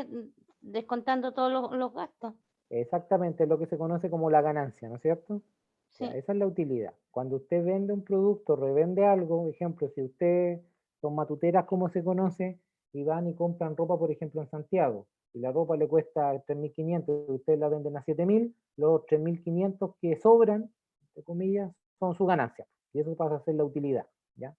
descontando todos los gastos. Exactamente, es lo que se conoce como la ganancia, ¿no es cierto? Sí. Ya, esa es la utilidad. Cuando usted vende un producto, revende algo, ejemplo, si usted son matuteras como se conoce, y van y compran ropa, por ejemplo, en Santiago, y la ropa le cuesta 3.500, y ustedes la venden a 7.000, los 3.500 que sobran, entre comillas, son su ganancia. Y eso pasa a ser la utilidad, ¿ya?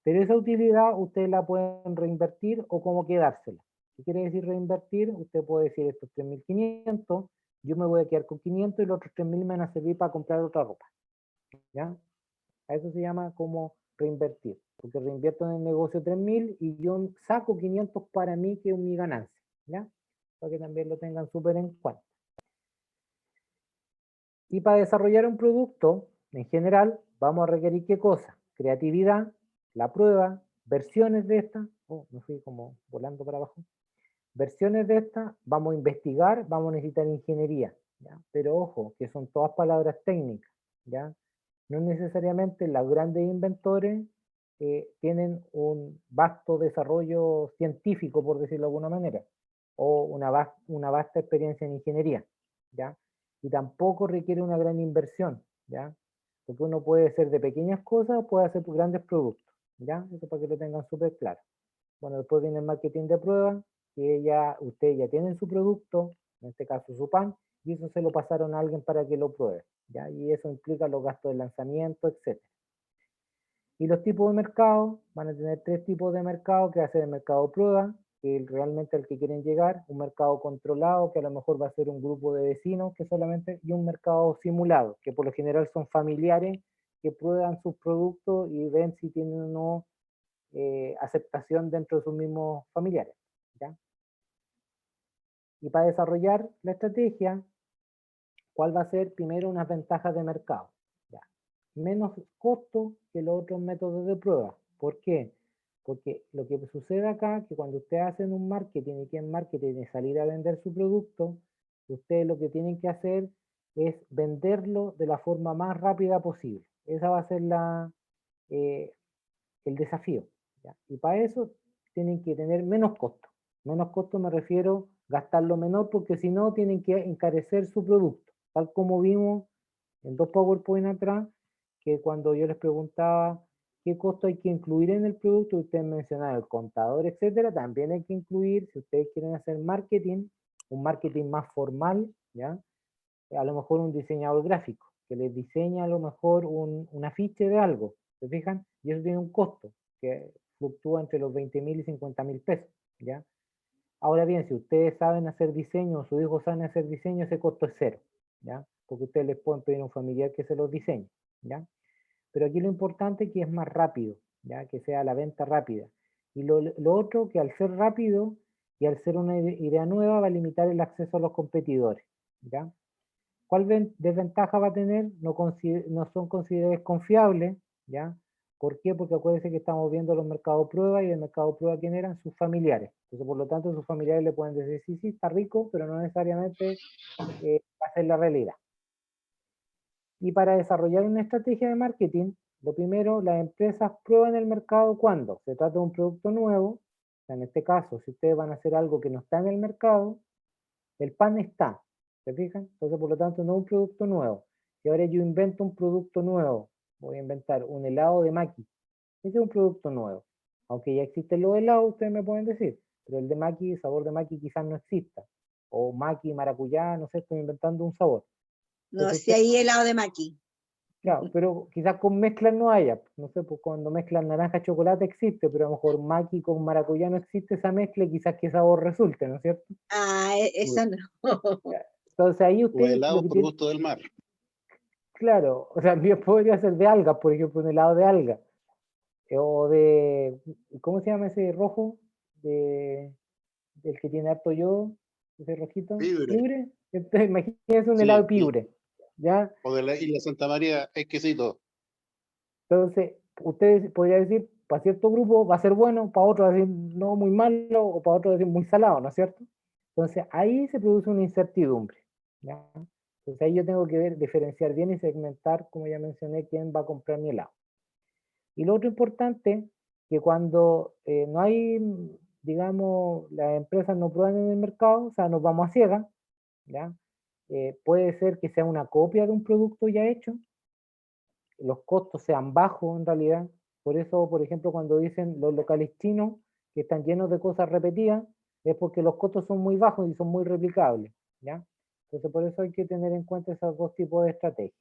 Pero esa utilidad ustedes la pueden reinvertir o como quedársela. ¿Qué quiere decir reinvertir? Usted puede decir estos 3.500, yo me voy a quedar con 500 y los otros 3.000 me van a servir para comprar otra ropa. ¿Ya? A eso se llama como reinvertir. Porque reinvierto en el negocio 3.000 y yo saco 500 para mí, que es mi ganancia. ¿Ya? Para que también lo tengan súper en cuenta. Y para desarrollar un producto, en general, vamos a requerir ¿qué cosa? Creatividad, la prueba, versiones de esta. Oh, me fui como volando para abajo. Versiones de esta, vamos a investigar, vamos a necesitar ingeniería. ¿Ya? Pero ojo, que son todas palabras técnicas. ¿Ya? No necesariamente los grandes inventores tienen un vasto desarrollo científico, por decirlo de alguna manera, o una vasta experiencia en ingeniería. ¿Ya? Y tampoco requiere una gran inversión, ¿ya? Porque uno puede ser de pequeñas cosas o puede hacer grandes productos, ¿ya? Eso para que lo tengan súper claro. Bueno, después viene el marketing de prueba, que ustedes ya tienen su producto, en este caso su pan, y eso se lo pasaron a alguien para que lo pruebe, ¿ya? Y eso implica los gastos de lanzamiento, etc. Y los tipos de mercado, van a tener 3 tipos de mercado, que va a ser el mercado prueba, que es realmente al que quieren llegar, un mercado controlado, que a lo mejor va a ser un grupo de vecinos que solamente, y un mercado simulado, que por lo general son familiares que prueban sus productos y ven si tienen o no aceptación dentro de sus mismos familiares. ¿Ya? Y para desarrollar la estrategia, ¿cuál va a ser? Primero, unas ventajas de mercado. ¿Ya? Menos costo que los otros métodos de prueba. ¿Por qué? Porque lo que sucede acá, que cuando ustedes hacen un marketing y quieren marketing y salir a vender su producto, ustedes lo que tienen que hacer es venderlo de la forma más rápida posible. Esa va a ser eh, el desafío. ¿ya? Y para eso tienen que tener menos costo. Menos costo me refiero a gastarlo menor, porque si no tienen que encarecer su producto, tal como vimos en 2 PowerPoint atrás, que cuando yo les preguntaba qué costo hay que incluir en el producto, ustedes mencionaban el contador, etcétera, también hay que incluir, si ustedes quieren hacer marketing, un marketing más formal, ¿ya? A lo mejor un diseñador gráfico, que les diseña a lo mejor un afiche de algo, ¿se fijan? Y eso tiene un costo, que fluctúa entre los 20.000 y 50.000 pesos, ¿ya? Ahora bien, si ustedes saben hacer diseño, o sus hijos saben hacer diseño, ese costo es cero, ¿ya? Porque ustedes les pueden pedir a un familiar que se los diseñe, ¿ya? Pero aquí lo importante es que es más rápido, ¿ya? Que sea la venta rápida. Y lo otro, que al ser rápido y al ser una idea nueva, va a limitar el acceso a los competidores, ¿ya? ¿Cuál desventaja va a tener? No son considerados confiables, ¿ya? ¿Por qué? Porque acuérdense que estamos viendo los mercados prueba y el mercado prueba, ¿quién eran? Sus familiares. Entonces, por lo tanto, sus familiares le pueden decir, sí, sí, está rico, pero no necesariamente va a ser la realidad. Y para desarrollar una estrategia de marketing, lo primero, las empresas prueban el mercado cuando se trata de un producto nuevo. O sea, en este caso, si ustedes van a hacer algo que no está en el mercado, el pan está, ¿se fijan? Entonces, por lo tanto, no es un producto nuevo. Si ahora yo invento un producto nuevo, voy a inventar un helado de maqui. Ese es un producto nuevo. Aunque ya existen los helados, ustedes me pueden decir, pero el de maqui, el sabor de maqui quizás no exista. O maqui, maracuyá, no sé, estoy inventando un sabor. No, Entonces, si hay helado de maqui. claro, pero quizás con mezclas no haya. No sé, pues cuando mezclan naranja chocolate existe, pero a lo mejor maqui con maracuyá no existe esa mezcla y quizás qué sabor resulte, ¿no es cierto? Ah, esa no. Entonces ahí O usted lo helado que tiene, producto del mar. claro, o sea, bien podría ser de algas, por ejemplo, un helado de alga. O de, ¿cómo se llama ese rojo? Del que tiene harto yodo, ese rojito. Piure. ¿Piure? Entonces, imagínense un helado Sí, de piure, ¿ya? o de la isla Santa María, exquisito. Entonces, ustedes podrían decir, para cierto grupo va a ser bueno, para otro va a decir no muy malo, o para otro va a decir muy salado, ¿no es cierto? Entonces, ahí se produce una incertidumbre, ¿ya? Entonces, ahí yo tengo que ver, diferenciar bien y segmentar, como ya mencioné, quién va a comprar mi helado. Y lo otro importante, que cuando no hay, digamos, las empresas no prueban en el mercado, o sea, nos vamos a ciegas, ¿ya? Puede ser que sea una copia de un producto ya hecho, los costos sean bajos en realidad. Por eso, por ejemplo, cuando dicen los locales chinos que están llenos de cosas repetidas, es porque los costos son muy bajos y son muy replicables, ¿ya? Entonces, por eso hay que tener en cuenta esos dos tipos de estrategias.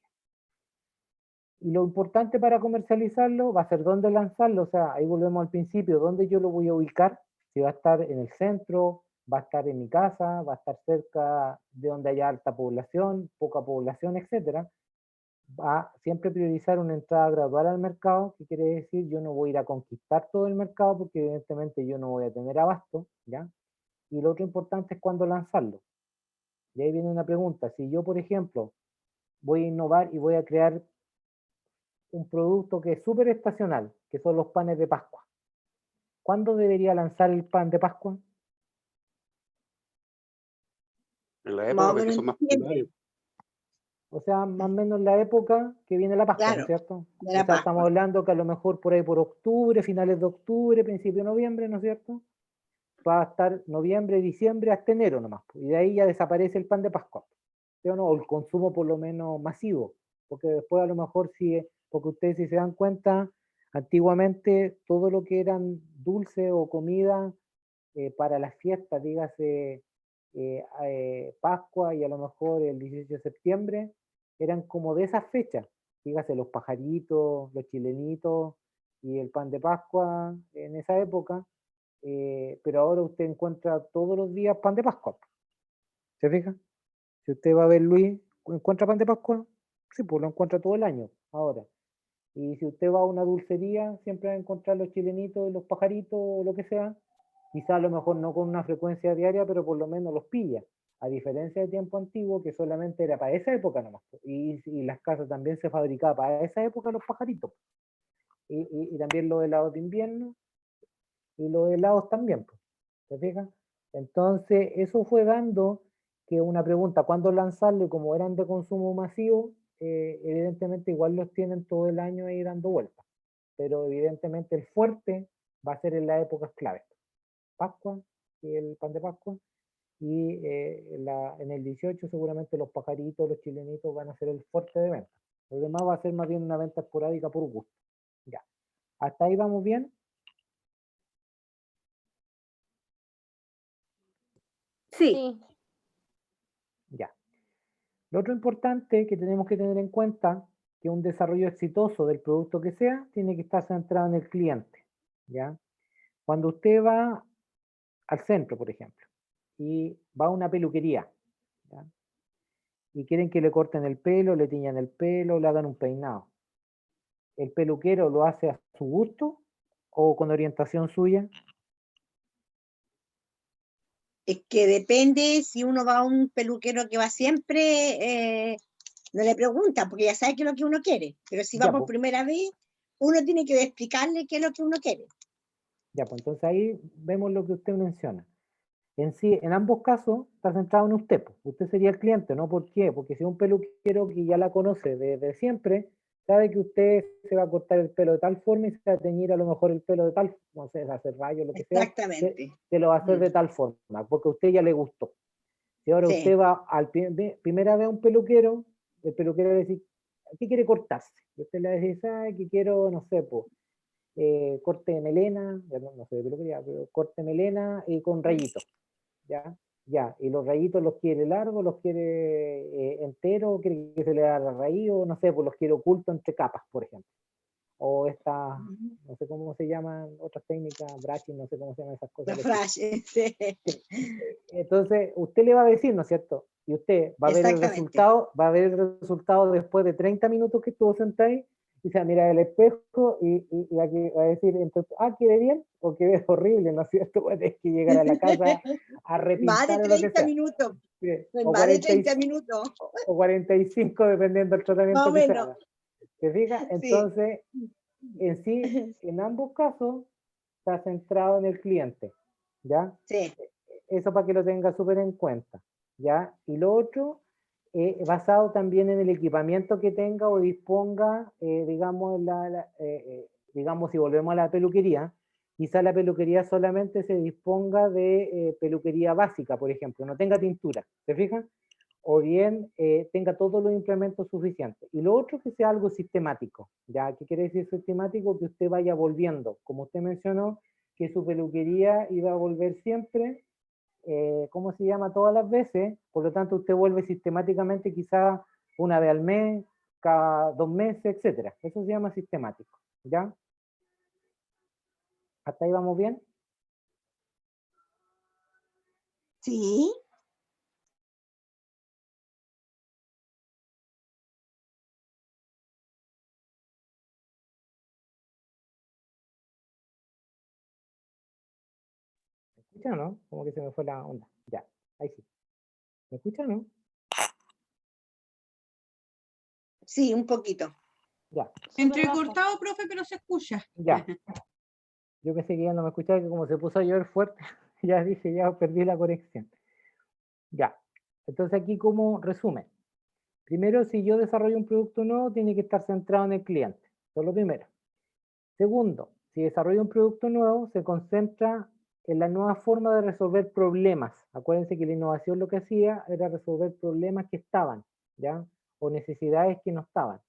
Y lo importante para comercializarlo va a ser dónde lanzarlo, o sea, ahí volvemos al principio, dónde yo lo voy a ubicar, si va a estar en el centro, va a estar en mi casa, va a estar cerca de donde haya alta población, poca población, etcétera. Va a siempre priorizar una entrada gradual al mercado, que quiere decir yo no voy a ir a conquistar todo el mercado porque evidentemente yo no voy a tener abasto, ¿ya? Y lo otro importante es cuándo lanzarlo. Y ahí viene una pregunta, si yo, por ejemplo, voy a innovar y voy a crear un producto que es súper estacional, que son los panes de Pascua. ¿Cuándo debería lanzar el pan de Pascua? En la Más época o porque menos son en más diciembre. populares. O sea, más o menos la época que viene la Pascua, ¿no es Claro, cierto? de O la sea, estamos Pascua. hablando que a lo mejor por ahí por octubre, finales de octubre, principio de noviembre, ¿no es cierto? Va a estar noviembre, diciembre, hasta enero nomás. Y de ahí ya desaparece el pan de Pascua. ¿Sí o no? O el consumo por lo menos masivo. Porque después a lo mejor si, porque ustedes si se dan cuenta, antiguamente todo lo que eran dulces o comida para las fiestas, dígase Pascua y a lo mejor el 18 de septiembre, eran como de esas fechas, dígase los pajaritos, los chilenitos y el pan de Pascua en esa época, pero ahora usted encuentra todos los días pan de Pascua, ¿se fija? Si usted va a ver Luis, ¿encuentra pan de Pascua? Sí, pues lo encuentra todo el año, ahora. Y si usted va a una dulcería, siempre va a encontrar los chilenitos, los pajaritos o lo que sea. Quizá a lo mejor no con una frecuencia diaria, pero por lo menos los pilla. A diferencia de tiempo antiguo, que solamente era para esa época nomás. Y las casas también se fabricaban para esa época los pajaritos. y también los helados de invierno y los helados también, pues, ¿te fijas? Entonces, eso fue dando que una pregunta, ¿cuándo lanzarlo? Y como eran de consumo masivo, evidentemente igual los tienen todo el año ahí dando vueltas, pero evidentemente el fuerte va a ser en las épocas claves. Pascua, y el pan de Pascua, y en el 18 seguramente los pajaritos, los chilenitos van a ser el fuerte de venta. Lo demás va a ser más bien una venta esporádica por gusto. Ya. ¿Hasta ahí vamos bien? Sí, Sí, Ya. Lo otro importante que tenemos que tener en cuenta que un desarrollo exitoso del producto que sea tiene que estar centrado en el cliente. ¿Ya? Cuando usted va al centro, por ejemplo, y va a una peluquería, ¿ya? Y quieren que le corten el pelo, le tiñan el pelo, le hagan un peinado. ¿El peluquero lo hace a su gusto o con orientación suya? Es que depende si uno va a un peluquero que va siempre, no le pregunta, porque ya sabe qué es lo que uno quiere. Pero si va Ya, por pues, primera vez, uno tiene que explicarle qué es lo que uno quiere. ya, pues, entonces ahí vemos lo que usted menciona. En sí, en ambos casos está centrado en usted, pues. Usted sería el cliente, ¿no? ¿Por qué? Porque si es un peluquero que ya la conoce desde siempre, sabe que usted se va a cortar el pelo de tal forma y se va a teñir a lo mejor el pelo de tal, no sé, hacer rayos, lo que sea, Exactamente. se lo va a hacer Mm, de tal forma, porque a usted ya le gustó. Si ahora usted sí, va primera vez a un peluquero, el peluquero le dice, ¿qué quiere cortarse? Y usted le dice, que quiero, no sé, pues, corte de melena, ya no sé de peluquería, pero corte de melena y con rayitos, ¿ya? Ya, y los rayitos los quiere largos, los quiere enteros, quiere que se le haga raíz, o no sé, pues los quiere ocultos entre capas, por ejemplo. O esta, ujú, no sé cómo se llaman otras técnicas, brushing, no sé cómo se llaman esas cosas. la frase, sí, Entonces, usted le va a decir, ¿no es cierto? Y usted va a ver el exactamente. resultado, va a ver el resultado después de 30 minutos que estuvo sentado ahí, y se va a mirar el espejo y aquí va a decir, entonces, ¿quede bien? O quede horrible, ¿no es cierto? Va a tener que llegar a la casa a Más de repintar o lo que 30 sea. minutos, Sí, o, más de 40 30 minutos, o 45 dependiendo del más o tratamiento que se menos, haga. ¿Se fija? sí, Entonces, en sí, en ambos casos, está centrado en el cliente, ¿ya? sí. Eso para que lo tenga súper en cuenta, ¿ya? Y lo otro, basado también en el equipamiento que tenga o disponga, digamos, digamos, si volvemos a la peluquería, quizá la peluquería solamente se disponga de peluquería básica, por ejemplo, no tenga tintura, ¿te fijas? O bien tenga todos los implementos suficientes. Y lo otro que sea algo sistemático, ¿ya? ¿Qué quiere decir sistemático? Que usted vaya volviendo, como usted mencionó, que su peluquería iba a volver siempre, ¿cómo se llama? Todas las veces, por lo tanto usted vuelve sistemáticamente quizá una vez al mes, cada 2 meses, etcétera. Eso se llama sistemático, ¿ya? ¿Hasta ahí vamos bien? Sí, ¿Me escucha o no? Como que se me fue la onda. Ya, ahí sí. ¿Me escucha o no? sí, un poquito. Ya, súper bajo. Entrecortado, profe, pero se escucha. ya. Yo pensé que ya no me escuchaba, que como se puso a llover fuerte, ya dije, ya perdí la conexión. Ya. Entonces aquí como resumen. Primero, si yo desarrollo un producto nuevo, tiene que estar centrado en el cliente. Eso es lo primero. Segundo, si desarrollo un producto nuevo, se concentra en la nueva forma de resolver problemas. Acuérdense que la innovación lo que hacía era resolver problemas que estaban, ¿ya? O necesidades que no estaban,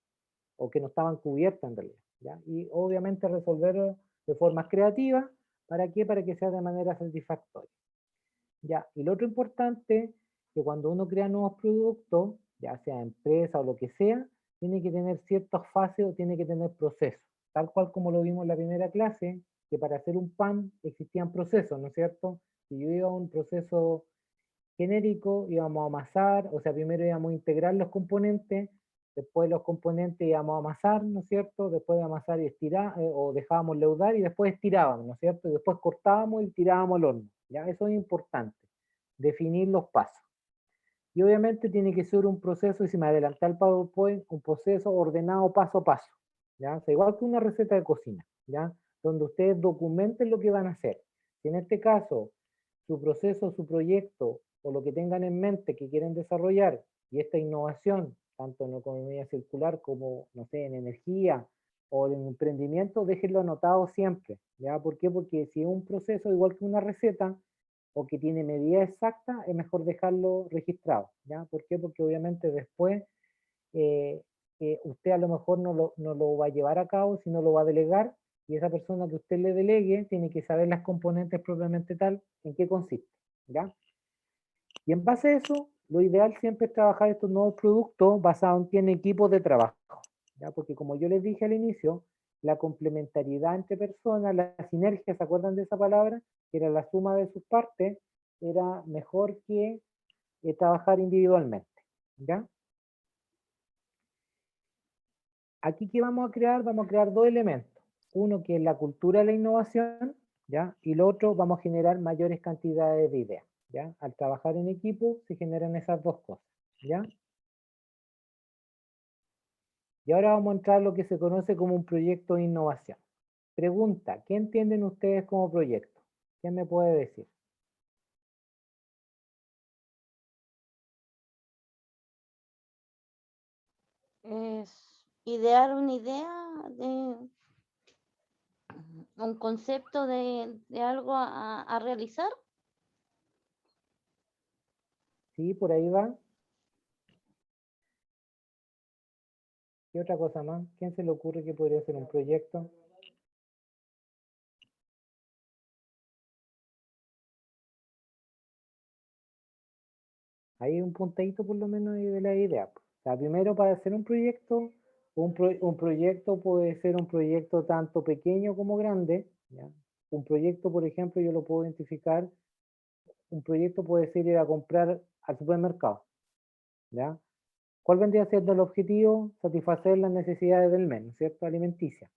o que no estaban cubiertas en realidad, ¿ya? Y obviamente resolver de forma creativa, ¿para qué? Para que sea de manera satisfactoria. Ya, y lo otro importante, que cuando uno crea nuevos productos, ya sea empresa o lo que sea, tiene que tener ciertas fases o tiene que tener procesos. Tal cual como lo vimos en la primera clase, que para hacer un pan existían procesos, ¿no es cierto? Si yo iba a un proceso genérico, íbamos a amasar, o sea, primero íbamos a integrar los componentes, después los componentes íbamos a amasar, ¿no es cierto? Después de amasar y estirar, o dejábamos leudar y después estirábamos, ¿no es cierto? Y después cortábamos y tirábamos al horno, ¿ya? Eso es importante, definir los pasos. Y obviamente tiene que ser un proceso, y si me adelanté al PowerPoint, un proceso ordenado paso a paso, ¿ya? O sea, igual que una receta de cocina, ¿ya? Donde ustedes documenten lo que van a hacer. Si en este caso su proceso, su proyecto o lo que tengan en mente que quieren desarrollar y esta innovación, tanto en economía circular como, no sé, en energía o en emprendimiento, déjenlo anotado siempre, ¿ya? ¿Por qué? Porque si es un proceso igual que una receta o que tiene medida exacta, es mejor dejarlo registrado, ¿ya? ¿Por qué? Porque obviamente después eh, usted a lo mejor no lo va a llevar a cabo, sino lo va a delegar, y esa persona que usted le delegue tiene que saber las componentes propiamente tal, en qué consiste, ¿ya? Y en base a eso, lo ideal siempre es trabajar estos nuevos productos basados en equipos de trabajo, ¿ya? Porque como yo les dije al inicio, la complementariedad entre personas, la sinergia, ¿se acuerdan de esa palabra? Que era la suma de sus partes, era mejor que trabajar individualmente, ¿ya? Aquí, ¿qué vamos a crear? Vamos a crear dos elementos. Uno que es la cultura de la innovación, ¿ya? Y lo otro, vamos a generar mayores cantidades de ideas, ¿ya? Al trabajar en equipo se generan esas dos cosas, ¿ya? Y ahora vamos a entrar a lo que se conoce como un proyecto de innovación. Pregunta, ¿qué entienden ustedes como proyecto? ¿Quién me puede decir? Es idear una idea de un concepto de algo a realizar. Sí, por ahí va. ¿Qué otra cosa más? ¿Quién se le ocurre que podría ser un proyecto? Hay un puntadito por lo menos ahí de la idea. O sea, primero para hacer un proyecto, un proyecto puede ser un proyecto tanto pequeño como grande, ¿ya? Un proyecto, por ejemplo, yo lo puedo identificar, un proyecto puede ser ir a comprar al supermercado, ¿ya? ¿Cuál vendría siendo el objetivo? Satisfacer las necesidades del mes, ¿no es cierto? Alimenticia.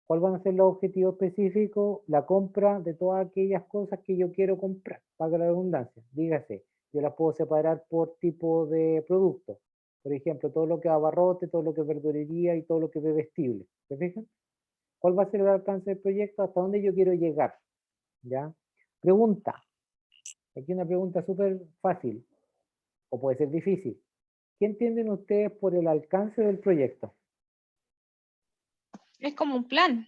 ¿Cuál van a ser los objetivos específicos? La compra de todas aquellas cosas que yo quiero comprar, para la redundancia. Dígase, yo las puedo separar por tipo de producto. Por ejemplo, todo lo que es abarrote, todo lo que es verdurería y todo lo que es bebestible. ¿Se fijan? ¿Cuál va a ser el alcance del proyecto? ¿Hasta dónde yo quiero llegar? ¿Ya? Pregunta. Aquí una pregunta súper fácil, o puede ser difícil. ¿Qué entienden ustedes por el alcance del proyecto? Es como un plan.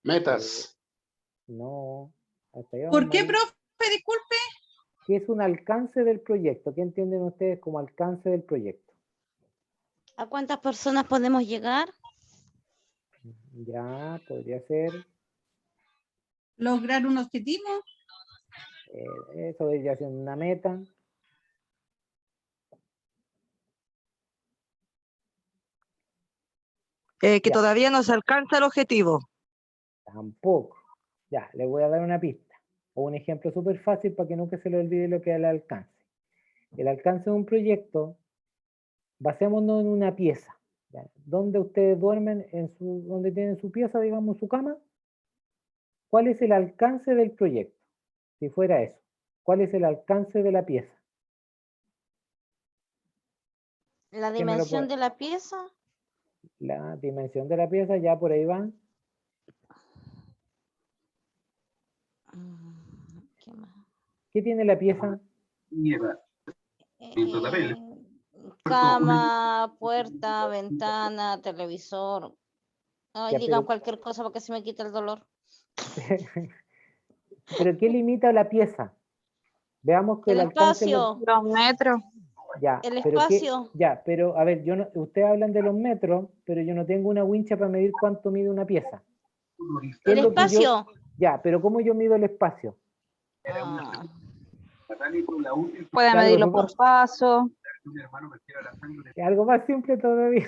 Metas. No, hasta ahí vamos ¿Por qué, mal. profe? Disculpe. ¿Qué es un alcance del proyecto? ¿Qué entienden ustedes como alcance del proyecto? ¿A cuántas personas podemos llegar? Ya, podría ser, ¿Lograr un objetivo? eso debería ser una meta. Que Ya, todavía no se alcanza el objetivo. tampoco. Ya, les voy a dar una pista o un ejemplo súper fácil para que nunca se le olvide lo que es el alcance. El alcance de un proyecto, basémonos en una pieza. ¿Ya? ¿Dónde ustedes duermen? ¿Dónde tienen su pieza, digamos, su cama? ¿Cuál es el alcance del proyecto? Si fuera eso, ¿cuál es el alcance de la pieza? La ¿Quién me lo dimensión puede? de la pieza. La dimensión de la pieza, ya por ahí van. ¿Qué más? ¿Qué tiene la pieza? Eh, cama, puerta, ventana, televisor. Ay, Ya, digan cualquier cosa porque se me quita el dolor. pero ¿qué limita la pieza? Veamos que El el alcance espacio, Los metros. ya, el pero espacio, pero a ver, yo no, ustedes hablan de los metros, pero yo no tengo una wincha para medir cuánto mide una pieza. ¿Qué es el lo que yo? espacio. Ya, pero ¿cómo yo mido el espacio? Ah, Puede Es algo, medirlo por paso. es algo más simple todavía.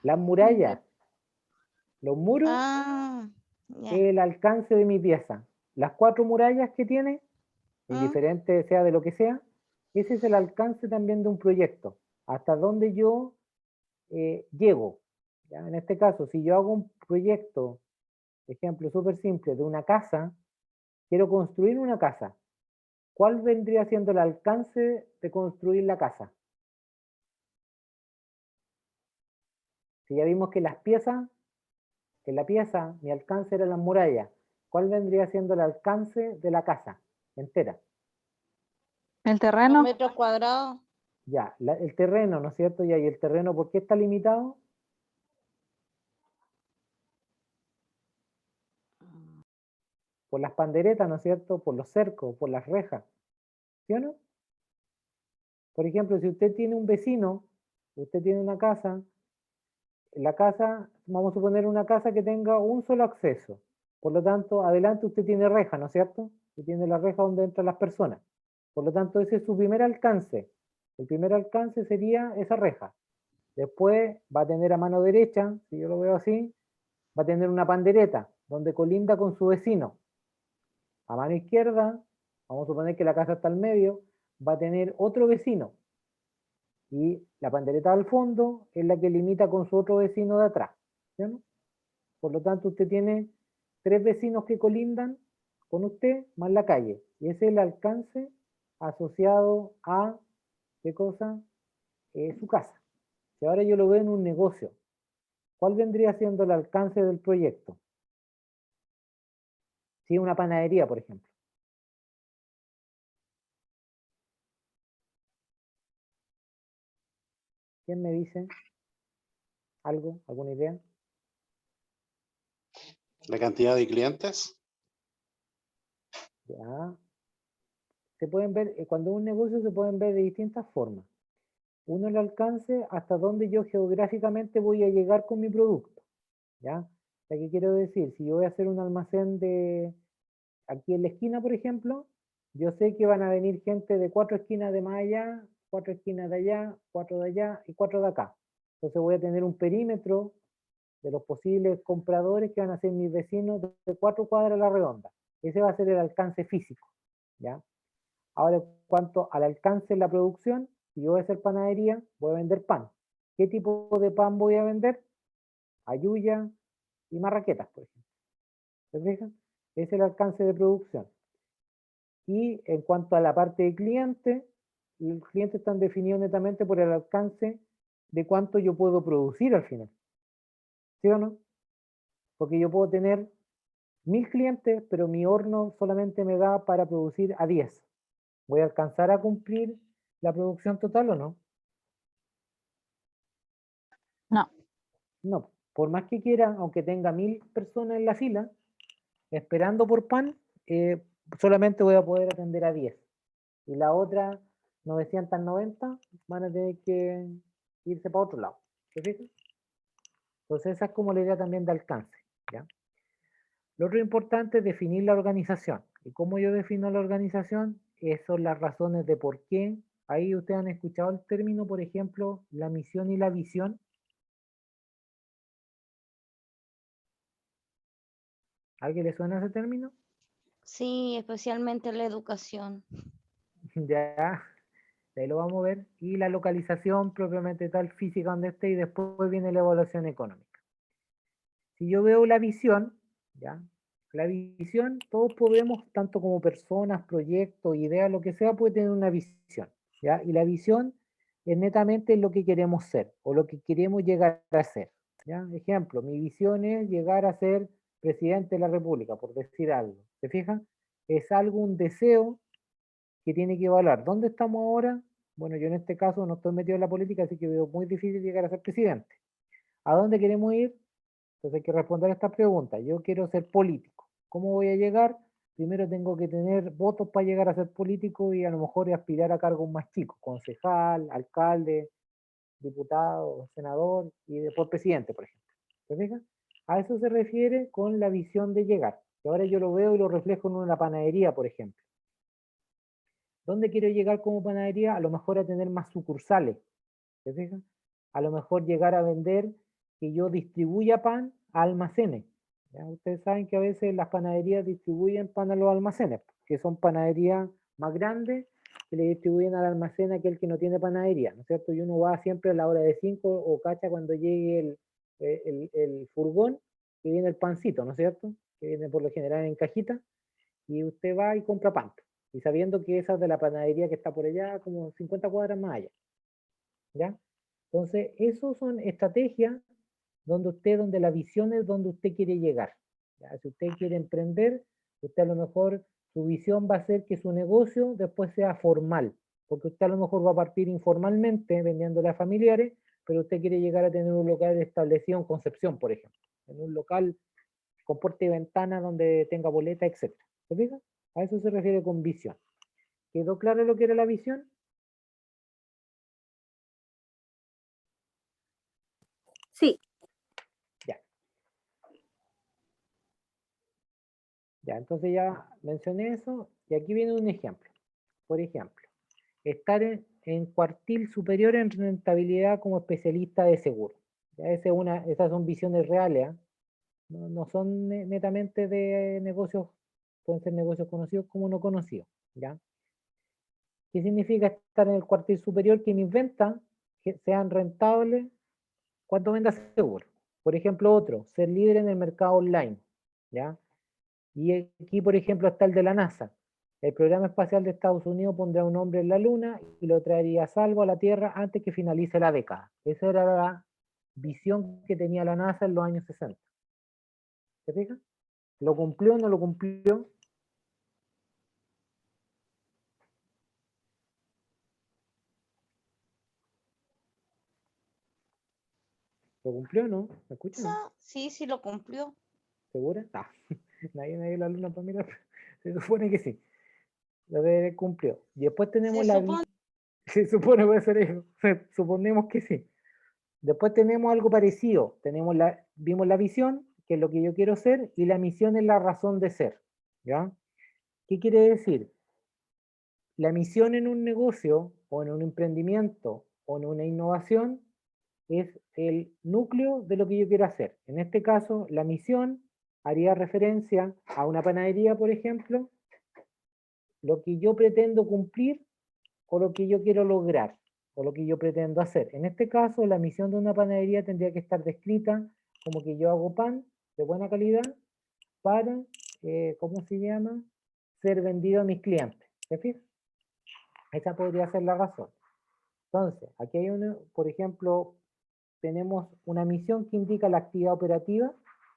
Las murallas, los muros, ah, ya. es el alcance de mi pieza. Las 4 murallas que tiene, ¿Mm? indiferente sea de lo que sea, ese es el alcance también de un proyecto. Hasta dónde yo llego. ¿Ya? En este caso, si yo hago un proyecto, ejemplo súper simple, de una casa, quiero construir una casa. ¿Cuál vendría siendo el alcance de construir la casa? Si ya vimos que las piezas, que la pieza, mi alcance era las murallas, ¿cuál vendría siendo el alcance de la casa entera? El Los terreno, metros cuadrados. Ya, el terreno, ¿no es cierto? Ya, y el terreno, ¿por qué está limitado? Por las panderetas, ¿no es cierto? Por los cercos, por las rejas, ¿sí o no? Por ejemplo, si usted tiene un vecino, usted tiene una casa, la casa, vamos a suponer una casa que tenga un solo acceso. Por lo tanto, adelante usted tiene reja, ¿no es cierto? Usted tiene la reja donde entran las personas. Por lo tanto, ese es su primer alcance. El primer alcance sería esa reja. Después va a tener a mano derecha, si yo lo veo así, va a tener una pandereta donde colinda con su vecino. A mano izquierda, vamos a suponer que la casa está al medio, va a tener otro vecino. Y la pandereta al fondo es la que limita con su otro vecino de atrás. ¿Sí o no? Por lo tanto, usted tiene 3 vecinos que colindan con usted, más la calle. Y ese es el alcance asociado a, ¿qué cosa? Su casa. Si ahora yo lo veo en un negocio, ¿cuál vendría siendo el alcance del proyecto? Si es una panadería, por ejemplo. ¿Quién me dice algo? ¿Alguna idea? La cantidad de clientes. Ya. Se pueden ver, cuando es un negocio se pueden ver de distintas formas. Uno, el alcance hasta donde yo geográficamente voy a llegar con mi producto. ¿Ya? O sea, ¿qué quiero decir? Si yo voy a hacer un almacén de aquí en la esquina, por ejemplo, yo sé que van a venir gente de 4 esquinas de más allá, 4 esquinas de allá, 4 de allá y 4 de acá. Entonces voy a tener un perímetro de los posibles compradores que van a ser mis vecinos de 4 cuadras a la redonda. Ese va a ser el alcance físico. ¿Ya? Ahora, en cuanto al alcance de la producción, si yo voy a hacer panadería, voy a vender pan. ¿Qué tipo de pan voy a vender? Ayuya y marraquetas, por ejemplo. ¿Se fijan? Es el alcance de producción. Y en cuanto a la parte de cliente, los clientes están definidos netamente por el alcance de cuánto yo puedo producir al final. ¿Sí o no? Porque yo puedo tener 1000 clientes, pero mi horno solamente me da para producir a 10. ¿Voy a alcanzar a cumplir la producción total o no? no. No. Por más que quiera, aunque tenga 1000 personas en la fila, esperando por pan, solamente voy a poder atender a 10. Y la otra 990 van a tener que irse para otro lado. ¿Se fijan? Entonces esa es como la idea también de alcance. ¿Ya? Lo otro importante es definir la organización. ¿Y cómo yo defino la organización? Esas son las razones de por qué. Ahí ustedes han escuchado el término, por ejemplo, la misión y la visión. ¿A alguien le suena ese término? Sí, especialmente la educación. Ya, ahí lo vamos a ver. Y la localización propiamente tal, física donde esté, y después viene la evaluación económica. Si yo veo la visión, ¿ya? La visión, todos podemos, tanto como personas, proyectos, ideas, lo que sea, puede tener una visión, ¿ya? Y la visión es netamente lo que queremos ser o lo que queremos llegar a ser, ¿ya? Ejemplo, mi visión es llegar a ser presidente de la República, por decir algo. ¿Se fijan? Es algo, un deseo que tiene que evaluar. ¿Dónde estamos ahora? Bueno, yo en este caso no estoy metido en la política, así que veo muy difícil llegar a ser presidente. ¿A dónde queremos ir? Entonces hay que responder a esta pregunta. Yo quiero ser político. ¿Cómo voy a llegar? Primero tengo que tener votos para llegar a ser político y a lo mejor aspirar a cargos más chicos, concejal, alcalde, diputado, senador y después presidente, por ejemplo. ¿Se fijan? A eso se refiere con la visión de llegar. Y ahora yo lo veo y lo reflejo en una panadería, por ejemplo. ¿Dónde quiero llegar como panadería? A lo mejor a tener más sucursales. ¿Se fijan? A lo mejor llegar a vender que yo distribuya pan a almacenes. ¿Ya? Ustedes saben que a veces las panaderías distribuyen pan a los almacenes, que son panaderías más grandes que le distribuyen al almacén a aquel que no tiene panadería, ¿no es cierto? Y uno va siempre a la hora de 5 o cacha cuando llegue el furgón que viene el pancito, ¿no es cierto? Que viene por lo general en cajita y usted va y compra pan. Y sabiendo que esa es de la panadería que está por allá, como 50 cuadras más allá. ¿Ya? Entonces, eso son estrategias donde la visión es donde usted quiere llegar. ¿Ya? Si usted quiere emprender, usted a lo mejor su visión va a ser que su negocio después sea formal, porque usted a lo mejor va a partir informalmente vendiéndole a familiares, pero usted quiere llegar a tener un local establecido en Concepción, por ejemplo, en un local con puerta y ventana donde tenga boleta, etc. ¿Se fija? A eso se refiere con visión. ¿Quedó claro lo que era la visión? Sí, Ya. Ya, entonces ya mencioné eso y aquí viene un ejemplo. Por ejemplo, estar en cuartil superior en rentabilidad como especialista de seguro. Ya esas son visiones reales, ¿ah? No son netamente de negocios, pueden ser negocios conocidos como no conocidos. ¿Ya? ¿Qué significa estar en el cuartil superior? Que mis ventas sean rentables cuando venda seguro. Por ejemplo, otro, ser líder en el mercado online. ¿Ya? Y aquí, por ejemplo, está el de la NASA. El programa espacial de Estados Unidos pondrá un hombre en la Luna y lo traería a salvo a la Tierra antes que finalice la década. Esa era la visión que tenía la NASA en los años 60. ¿Se fijan? ¿Lo cumplió o no lo cumplió? ¿Lo cumplió o no? ¿Me escuchan? Sí, sí lo cumplió. ¿Segura? Ah, nadie ha ido a la Luna para mirar. Se supone que sí. Lo cumplió. Y después tenemos Se la... supone. Se supone que puede ser eso. Suponemos que sí. Después tenemos algo parecido. Vimos la visión, que es lo que yo quiero ser, y la misión es la razón de ser. ¿Ya? ¿Qué quiere decir? La misión en un negocio, o en un emprendimiento, o en una innovación, es el núcleo de lo que yo quiero hacer. En este caso, la misión haría referencia a una panadería, por ejemplo, lo que yo pretendo cumplir o lo que yo quiero lograr o lo que yo pretendo hacer. En este caso, la misión de una panadería tendría que estar descrita como que yo hago pan de buena calidad para, ¿cómo se llama? Ser vendido a mis clientes. ¿Se fijan? Esa podría ser la razón. Entonces, aquí hay por ejemplo, tenemos una misión que indica la actividad operativa,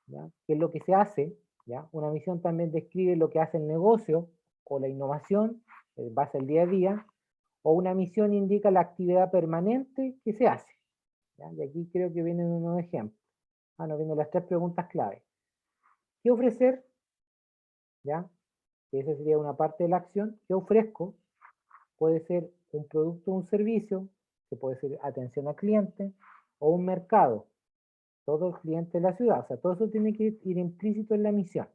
¿ya? Que es lo que se hace, ¿ya? Una misión también describe lo que hace el negocio o la innovación, en base al día a día, o una misión indica la actividad permanente que se hace. ¿Ya? Y aquí creo que vienen unos ejemplos. No, vienen las tres preguntas clave. ¿Qué ofrecer? ¿Ya? Que esa sería una parte de la acción. ¿Qué ofrezco? Puede ser un producto o un servicio, que puede ser atención al cliente, o un mercado, todo el cliente de la ciudad. O sea, todo eso tiene que ir implícito en la misión.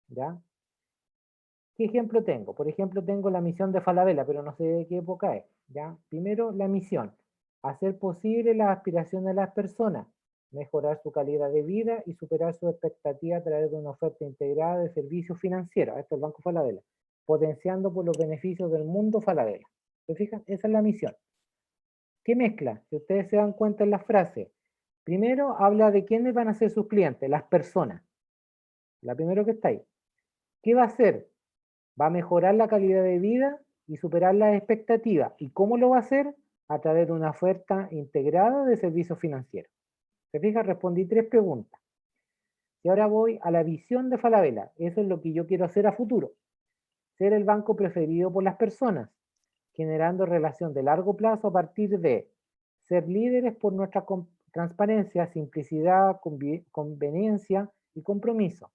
¿Ya? ¿Qué ejemplo tengo? Por ejemplo, tengo la misión de Falabella, pero no sé de qué época es. ¿Ya? Primero, la misión. Hacer posible las aspiraciones de las personas, mejorar su calidad de vida y superar sus expectativas a través de una oferta integrada de servicios financieros. Esto es el Banco Falabella. Potenciando por los beneficios del mundo Falabella. ¿Se fijan? Esa es la misión. ¿Qué mezcla? Si ustedes se dan cuenta en la frase, primero habla de quiénes van a ser sus clientes, las personas. La primero que está ahí. ¿Qué va a hacer? Va a mejorar la calidad de vida y superar las expectativas. ¿Y cómo lo va a hacer? A través de una oferta integrada de servicios financieros. ¿Se fija? Respondí tres preguntas. Y ahora voy a la visión de Falabella. Eso es lo que yo quiero hacer a futuro. Ser el banco preferido por las personas, generando relación de largo plazo a partir de ser líderes por nuestra transparencia, simplicidad, conveniencia y compromiso.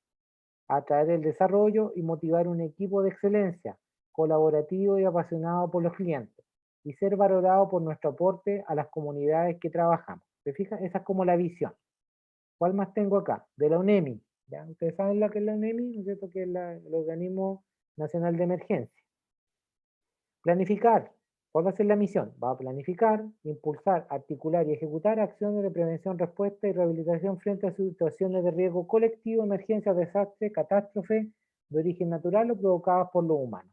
Atraer el desarrollo y motivar un equipo de excelencia, colaborativo y apasionado por los clientes, y ser valorado por nuestro aporte a las comunidades que trabajamos. ¿Se fijan? Esa es como la visión. ¿Cuál más tengo acá? De la UNEMI. ¿Ya? Ustedes saben la que es la UNEMI, ¿no es cierto? Que es el Organismo Nacional de Emergencia. Planificar. ¿Cuál va a ser la misión? Va a planificar, impulsar, articular y ejecutar acciones de prevención, respuesta y rehabilitación frente a situaciones de riesgo colectivo, emergencias, desastres, catástrofes de origen natural o provocadas por los humanos,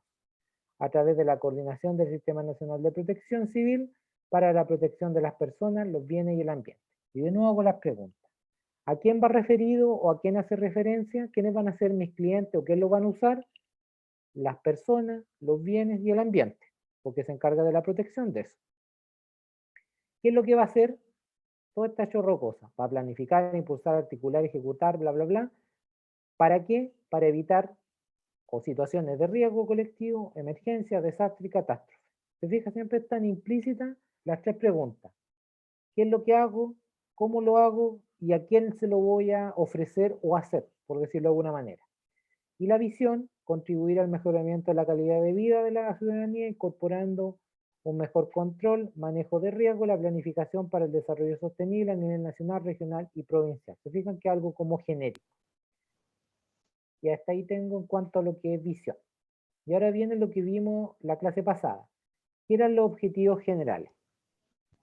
a través de la coordinación del Sistema Nacional de Protección Civil para la protección de las personas, los bienes y el ambiente. Y de nuevo hago las preguntas. ¿A quién va referido o a quién hace referencia? ¿Quiénes van a ser mis clientes o quién lo van a usar? Las personas, los bienes y el ambiente, porque se encarga de la protección de eso. ¿Qué es lo que va a hacer? Toda esta chorro cosa, para planificar, impulsar, articular, ejecutar, bla, bla, bla. ¿Para qué? Para evitar o situaciones de riesgo colectivo, emergencia, desastre y catástrofe. ¿Se fija? Siempre están implícitas las tres preguntas. ¿Qué es lo que hago? ¿Cómo lo hago? ¿Y a quién se lo voy a ofrecer o hacer? Por decirlo de alguna manera. Y la visión, contribuir al mejoramiento de la calidad de vida de la ciudadanía, incorporando un mejor control, manejo de riesgo, la planificación para el desarrollo sostenible a nivel nacional, regional y provincial. Se fijan que algo como genérico. Y hasta ahí tengo en cuanto a lo que es visión. Y ahora viene lo que vimos la clase pasada, que eran los objetivos generales.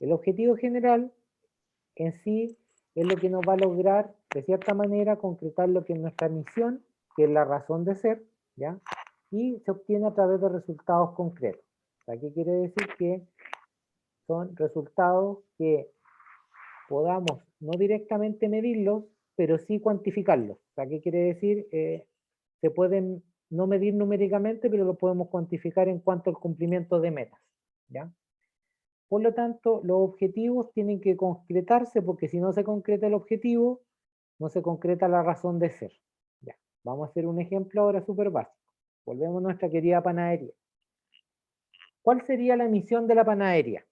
El objetivo general en sí es lo que nos va a lograr, de cierta manera, concretar lo que es nuestra misión, que es la razón de ser, ¿ya? Y se obtiene a través de resultados concretos. O sea, ¿qué quiere decir? Que son resultados que podamos no directamente medirlos, pero sí cuantificarlos. O sea, ¿qué quiere decir? Se pueden no medir numéricamente, pero lo podemos cuantificar en cuanto al cumplimiento de metas, ¿ya? Por lo tanto, los objetivos tienen que concretarse, porque si no se concreta el objetivo, no se concreta la razón de ser. Ya, vamos a hacer un ejemplo ahora súper básico. Volvemos a nuestra querida panadería. ¿Cuál sería la misión de la panadería?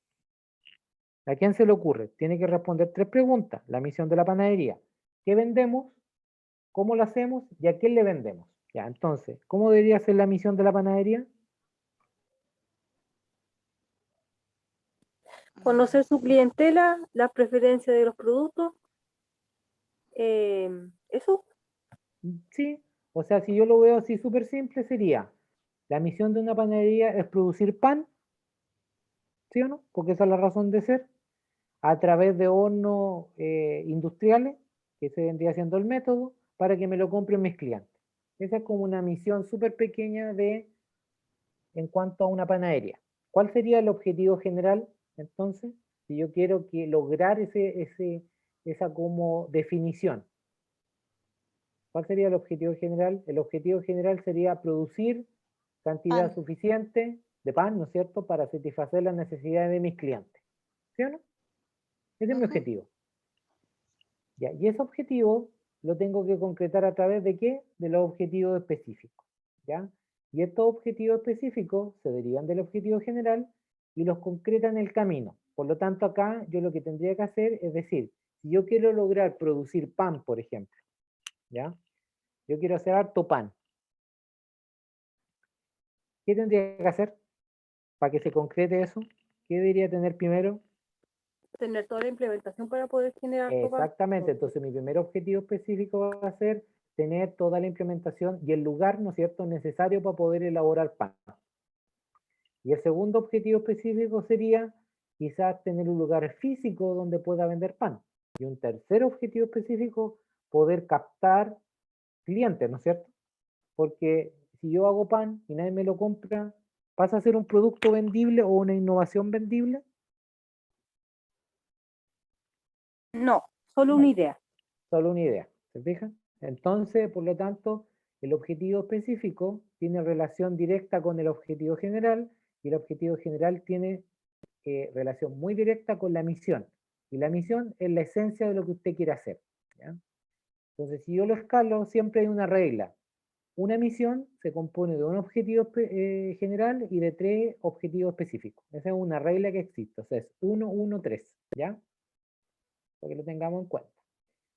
¿A quién se le ocurre? Tiene que responder tres preguntas. La misión de la panadería. ¿Qué vendemos? ¿Cómo lo hacemos? ¿Y a quién le vendemos? Ya, entonces, ¿cómo debería ser la misión de la panadería? Conocer su clientela, las preferencias de los productos. Eso. Sí, o sea, si yo lo veo así súper simple, sería, la misión de una panadería es producir pan, ¿sí o no? Porque esa es la razón de ser, a través de hornos industriales, que se vendría siendo el método, para que me lo compren mis clientes. Esa es como una misión súper pequeña en cuanto a una panadería. ¿Cuál sería el objetivo general, entonces, si yo quiero lograr esa como definición? ¿Cuál sería el objetivo general? El objetivo general sería producir cantidad Pan. suficiente de pan, ¿no es cierto?, para satisfacer las necesidades de mis clientes. ¿Sí o no? Ese es mi Ujú. objetivo. Ya, y ese objetivo lo tengo que concretar a través de ¿qué? De los objetivos específicos. ¿Ya? Y estos objetivos específicos se derivan del objetivo general y los concretan en el camino. Por lo tanto, acá yo lo que tendría que hacer es decir, si yo quiero lograr producir pan, por ejemplo, ¿ya? Yo quiero hacer harto pan. ¿Qué tendría que hacer para que se concrete eso? ¿Qué debería tener primero? Tener toda la implementación para poder generar tu pan. Exactamente, entonces mi primer objetivo específico va a ser tener toda la implementación y el lugar, ¿no es cierto?, necesario para poder elaborar pan. Y el segundo objetivo específico sería quizás tener un lugar físico donde pueda vender pan. Y un tercer objetivo específico, poder captar clientes, ¿no es cierto? Porque si yo hago pan y nadie me lo compra, ¿pasa a ser un producto vendible o una innovación vendible? No, solo una idea. Solo una idea, ¿se fijan? Entonces, por lo tanto, el objetivo específico tiene relación directa con el objetivo general y el objetivo general tiene relación muy directa con la misión. Y la misión es la esencia de lo que usted quiere hacer, ¿ya? Entonces, si yo lo escalo, siempre hay una regla. Una misión se compone de un objetivo general y de tres objetivos específicos. Esa es una regla que existe, o sea, es 1, 1, 3, ¿ya? Para que lo tengamos en cuenta.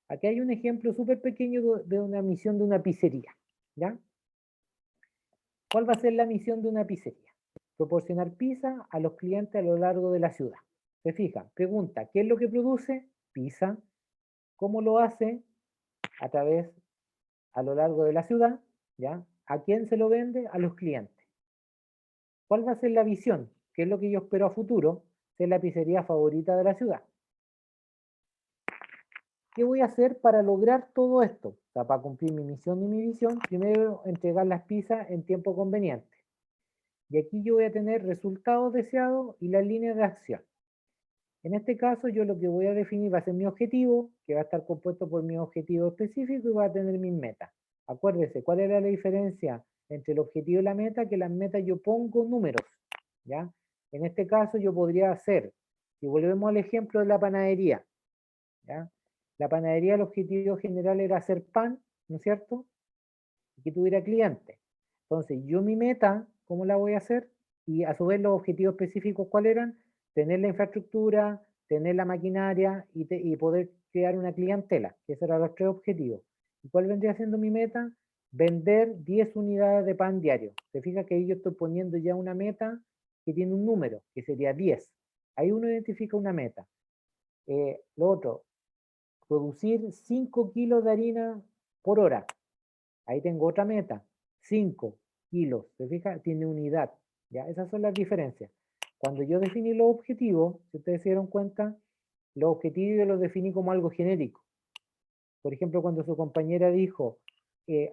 Aquí hay un ejemplo súper pequeño de una misión de una pizzería, ¿ya? ¿Cuál va a ser la misión de una pizzería? Proporcionar pizza a los clientes a lo largo de la ciudad. Se fija, pregunta, ¿qué es lo que produce? Pizza. ¿Cómo lo hace? A través, a lo largo de la ciudad, ¿ya? ¿A quién se lo vende? A los clientes. ¿Cuál va a ser la visión? ¿Qué es lo que yo espero a futuro? Ser la pizzería favorita de la ciudad. ¿Qué voy a hacer para lograr todo esto? O sea, para cumplir mi misión y mi visión, primero entregar las pizzas en tiempo conveniente. Y aquí yo voy a tener resultados deseados y las líneas de acción. En este caso, yo lo que voy a definir va a ser mi objetivo, que va a estar compuesto por mi objetivo específico y va a tener mis metas. Acuérdese, ¿cuál era la diferencia entre el objetivo y la meta? Que las metas yo pongo números, ¿ya? En este caso yo podría hacer, si volvemos al ejemplo de la panadería, ¿ya? La panadería, el objetivo general era hacer pan, ¿no es cierto? Y que tuviera clientes. Entonces, yo mi meta, ¿cómo la voy a hacer? Y a su vez los objetivos específicos, ¿cuáles eran? Tener la infraestructura, tener la maquinaria y poder crear una clientela, que esos eran los 3 objetivos. ¿Y cuál vendría siendo mi meta? Vender 10 unidades de pan diario. Se fija que ahí yo estoy poniendo ya una meta que tiene un número, que sería 10. Ahí uno identifica una meta. Lo otro, producir 5 kilos de harina por hora. Ahí tengo otra meta, 5 kilos. ¿Se fija? Tiene unidad. ¿Ya? Esas son las diferencias. Cuando yo definí los objetivos, si ustedes se dieron cuenta, los objetivos yo los definí como algo genérico. Por ejemplo, cuando su compañera dijo,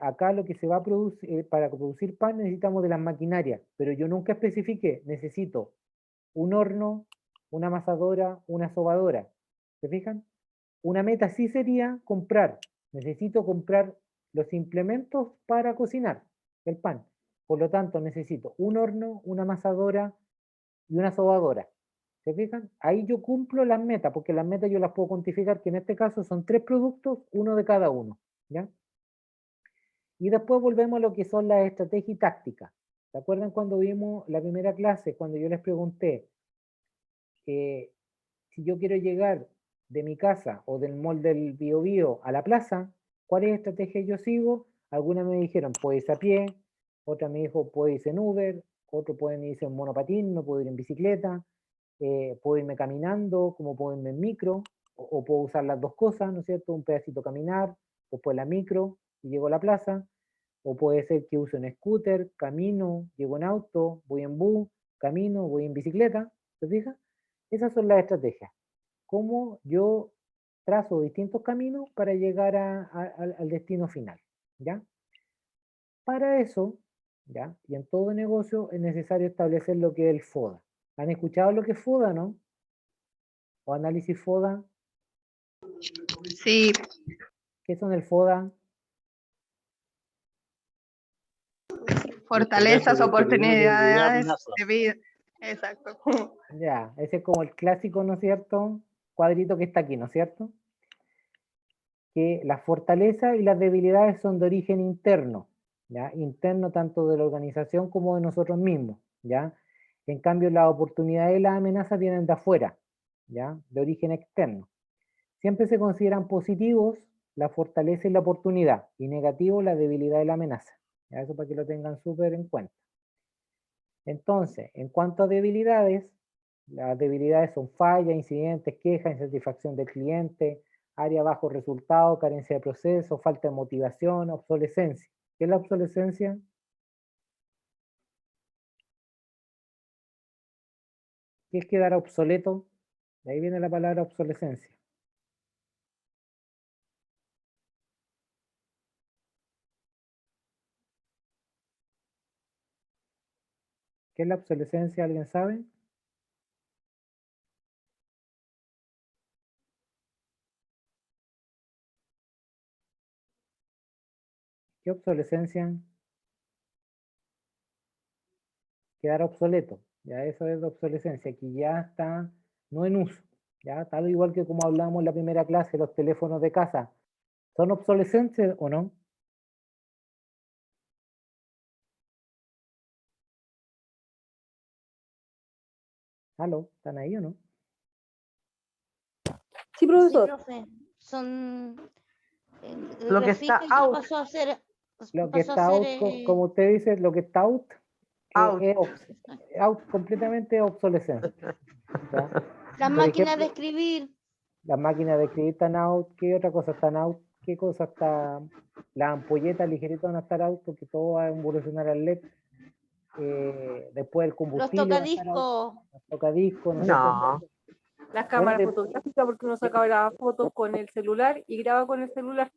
acá lo que se va a producir, para producir pan necesitamos de las maquinarias, pero yo nunca especifiqué, necesito un horno, una amasadora, una sobadora. ¿Se fijan? Una meta sí sería comprar. Necesito comprar los implementos para cocinar el pan. Por lo tanto, necesito un horno, una amasadora y una sobadora. ¿Se fijan? Ahí yo cumplo las metas, porque las metas yo las puedo cuantificar, que en este caso son 3 productos, uno de cada uno. ¿Ya? Y después volvemos a lo que son las estrategias y tácticas. ¿Se acuerdan cuando vimos la primera clase, cuando yo les pregunté si yo quiero llegar de mi casa o del mall del Biobío a la plaza, ¿cuáles estrategias yo sigo? Algunas me dijeron, puedes ir a pie, otra me dijo, puedes ir en Uber, otro pueden irse en monopatín, no puedo ir en bicicleta, puedo irme caminando, como puedo irme en micro, o puedo usar las dos cosas, ¿no es cierto? Un pedacito caminar, después la micro y llego a la plaza, o puede ser que use un scooter, camino, llego en auto, voy en bus, camino, voy en bicicleta, ¿se fija? Esas son las estrategias. Cómo yo trazo distintos caminos para llegar al destino final, ¿ya? Para eso, ¿ya? Y en todo negocio es necesario establecer lo que es el FODA. ¿Han escuchado lo que es FODA, no? ¿O análisis FODA? Sí, ¿Qué son el FODA? fortalezas, oportunidades amenazas. de vida. Exacto. Ya, ese es como el clásico, ¿no es cierto? Cuadrito que está aquí, ¿no es cierto? Que las fortalezas y las debilidades son de origen interno, ¿ya? Interno tanto de la organización como de nosotros mismos, ¿ya? En cambio, las oportunidades y las amenazas vienen de afuera, ¿ya? De origen externo. Siempre se consideran positivos la fortaleza y la oportunidad, y negativos la debilidad y la amenaza. ¿Ya? Eso para que lo tengan súper en cuenta. Entonces, en cuanto a debilidades, las debilidades son fallas, incidentes, quejas, insatisfacción del cliente, área bajo resultado, carencia de proceso, falta de motivación, obsolescencia. ¿Qué es la obsolescencia? ¿Qué es quedar obsoleto? De ahí viene la palabra obsolescencia. ¿Qué es la obsolescencia? ¿Alguien sabe? ¿Qué obsolescencia? Quedar obsoleto. Ya eso es la obsolescencia, que ya está no en uso. Ya tal igual que como hablamos en la primera clase, los teléfonos de casa. ¿Son obsolescentes o no? ¿Aló? ¿Están ahí o no? Sí, Sí, profesor. profe, son Lo que está refritos ya out. pasó a ser Lo que pasó a está ser out, como usted dice, lo que está out, Out. es out completamente obsolescente. ¿Ya? las Por máquinas de ejemplo, escribir, las máquinas de escribir están out, ¿qué otra cosa están out? ¿Qué cosa está? Las ampolletas ligeritas van a estar out porque todo va a evolucionar al LED. Después el los combustible va a estar out, tocadiscos, los tocadiscos, ¿no es cierto? No. Las Bueno, cámaras fotográficas, porque uno sacaba las fotos con el celular y graba con el celular.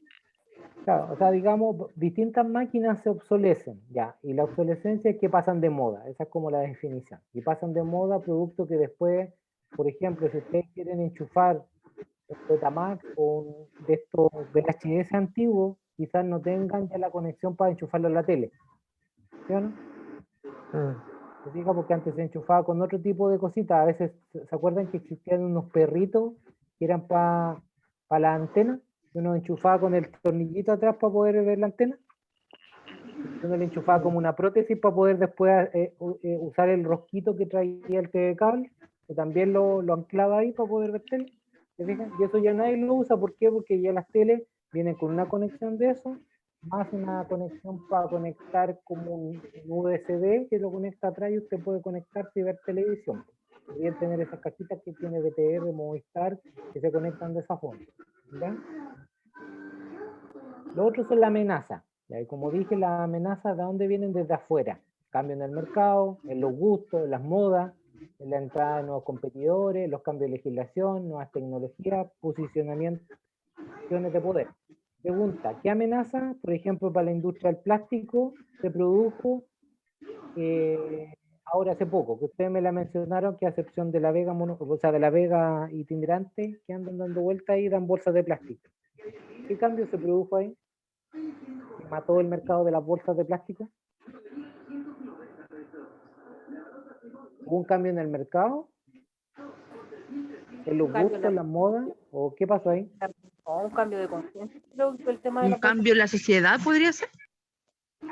claro, o sea, digamos, distintas máquinas se obsolecen, ya, y la obsolescencia es que pasan de moda, esa es como la definición, y pasan de moda productos que después, por ejemplo, si ustedes quieren enchufar un Betamax o de estos VHS antiguos, quizás no tengan ya la conexión para enchufarlo en la tele, ¿sí o no? ¿Se fija? Porque antes se enchufaba con otro tipo de cositas, a veces, ¿se acuerdan que existían unos perritos que eran para para la antena, que uno enchufaba con el tornillito atrás para poder ver la antena. Uno le enchufaba como una prótesis para poder después usar el rosquito que traía el TV cable, que también lo anclaba ahí para poder ver tele. ¿Se fijan? Y eso ya nadie lo usa, ¿por qué? Porque ya las teles vienen con una conexión de eso, más una conexión para conectar como un USB que lo conecta atrás y usted puede conectarse y ver televisión. Podrían tener esas cajitas que tiene BTR, Movistar, que se conectan de esa forma. ¿Ya? Lo otro son las amenazas. Y como dije, las amenazas de dónde vienen desde afuera. Cambio en el mercado, en los gustos, en las modas, en la entrada de nuevos competidores, los cambios de legislación, nuevas tecnologías, posicionamientos de poder. Pregunta, ¿qué amenaza, por ejemplo, para la industria del plástico se produjo ahora hace poco? Que ustedes me la mencionaron, que a excepción de la Vega, o sea, de la Vega itinerante, que andan dando vueltas y dan bolsas de plástico. ¿Qué cambio se produjo ahí? ¿Que mató el mercado de las bolsas de plástico? ¿Hubo un cambio en el mercado? ¿En los Un cambio en gustos, en las modas? ¿O qué pasó ahí? un cambio de conciencia. Creo que el tema de Un la cambio en la sociedad podría ser.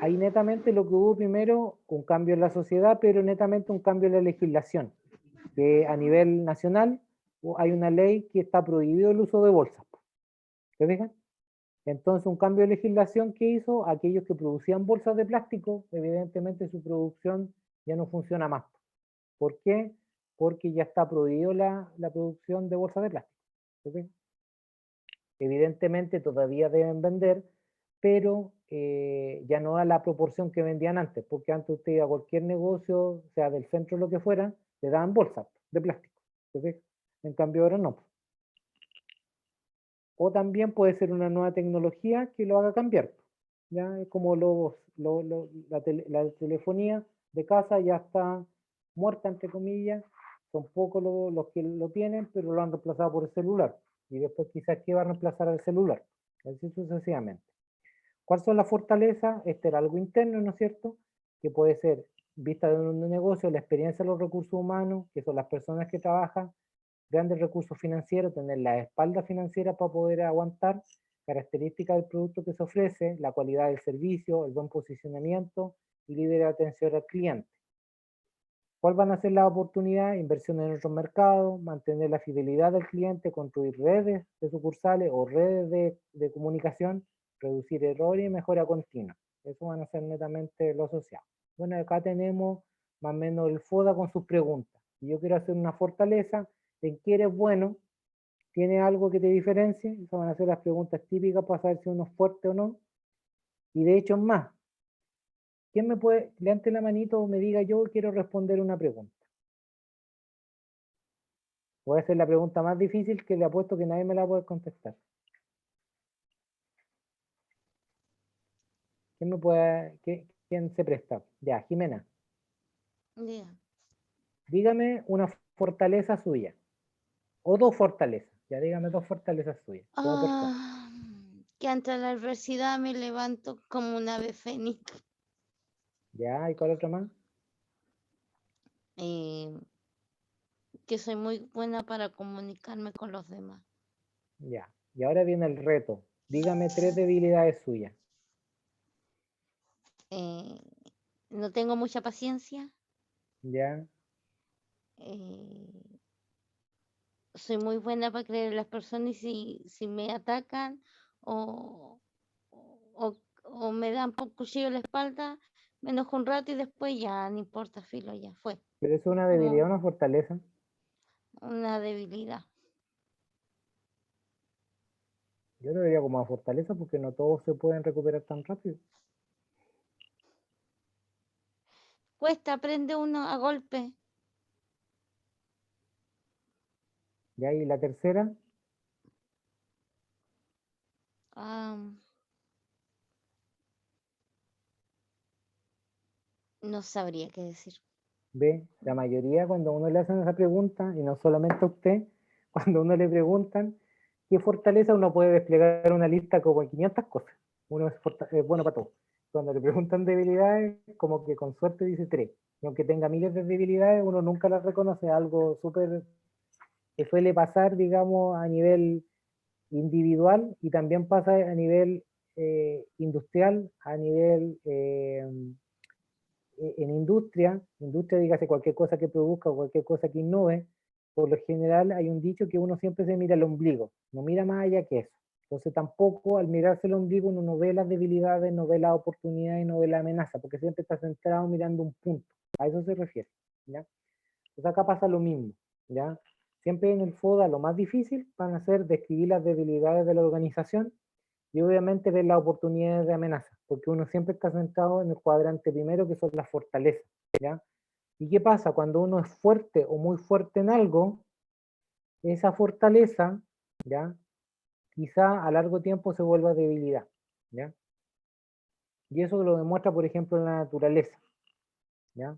Ahí netamente lo que hubo primero, un cambio en la sociedad, pero netamente un cambio en la legislación. Que a nivel nacional hay una ley que está prohibido el uso de bolsas. ¿Se fijan? Entonces, un cambio de legislación que hizo, aquellos que producían bolsas de plástico, evidentemente su producción ya no funciona más. ¿Por qué? Porque ya está prohibido la producción de bolsas de plástico. ¿Sí? Evidentemente todavía deben vender, pero ya no a la proporción que vendían antes, porque antes usted iba a cualquier negocio, sea del centro o lo que fuera, le daban bolsas de plástico. ¿Sí? En cambio ahora no. O también puede ser una nueva tecnología que lo haga cambiar. ¿Ya? Es como la telefonía de casa ya está muerta, entre comillas. Son pocos los que lo tienen, pero lo han reemplazado por el celular. Y después quizás que va a reemplazar al celular. Así sucesivamente. ¿Cuáles son las fortalezas? Este era algo interno, ¿no es cierto? Que puede ser vista de un negocio, la experiencia de los recursos humanos, que son las personas que trabajan, grandes recursos financieros, tener la espalda financiera para poder aguantar, características del producto que se ofrece, la calidad del servicio, el buen posicionamiento y líder de atención al cliente. ¿Cuál van a ser las oportunidades? Inversión en otros mercados, mantener la fidelidad del cliente, construir redes de sucursales o redes de comunicación, reducir errores y mejora continua. Eso van a ser netamente lo asociado. Bueno, acá tenemos más o menos el FODA con sus preguntas. Y yo quiero hacer una fortaleza en qué eres bueno, tiene algo que te diferencie. Esas van a ser las preguntas típicas para saber si uno es fuerte o no. Y de hecho es más. ¿Quién me puede, levante la manito o me diga yo quiero responder una pregunta? Voy a hacer la pregunta más difícil que le apuesto que nadie me la puede contestar. ¿Quién me puede, quién se presta? Ya, Jimena. Diga. Dígame una fortaleza suya. O dos fortalezas. Ya dígame dos fortalezas suyas. Como persona. Ah, que ante la adversidad me levanto como un ave fénix. Ya, ¿y cuál otra más? Que soy muy buena para comunicarme con los demás. Ya. Y ahora viene el reto. Dígame tres debilidades suyas. No tengo mucha paciencia. Ya. Soy muy buena para creer en las personas y si me atacan o me dan por cuchillo en la espalda, me enojo un rato y después ya no importa, filo, ya fue. ¿Pero es una debilidad o una fortaleza? Una debilidad. Yo lo vería como una fortaleza porque no todos se pueden recuperar tan rápido. Cuesta, aprende uno a golpe. Ya, y la tercera, No sabría qué decir. ve, la mayoría cuando uno le hacen esa pregunta, y no solamente a usted, cuando uno le preguntan qué fortaleza, uno puede desplegar una lista como de 500 cosas. Uno es bueno para todo. Cuando le preguntan debilidades, como que con suerte dice 3. Y aunque tenga miles de debilidades, uno nunca las reconoce. Algo súper que suele pasar, digamos, a nivel individual y también pasa a nivel industrial, a nivel en industria, dígase cualquier cosa que produzca o cualquier cosa que innove, por lo general hay un dicho que uno siempre se mira el ombligo, no mira más allá que eso. Entonces tampoco al mirarse el ombligo uno no ve las debilidades, no ve las oportunidades, no ve la amenaza, porque siempre está centrado mirando un punto. A eso se refiere, ¿ya? Entonces acá pasa lo mismo, ¿ya? Siempre en el FODA lo más difícil van a ser describir las debilidades de la organización y obviamente ver las oportunidades de amenaza, porque uno siempre está centrado en el cuadrante primero, que son las fortalezas, ¿ya? ¿Y qué pasa? Cuando uno es fuerte o muy fuerte en algo, esa fortaleza, ¿ya? Quizá a largo tiempo se vuelva debilidad, ¿ya? Y eso lo demuestra, por ejemplo, en la naturaleza, ¿ya?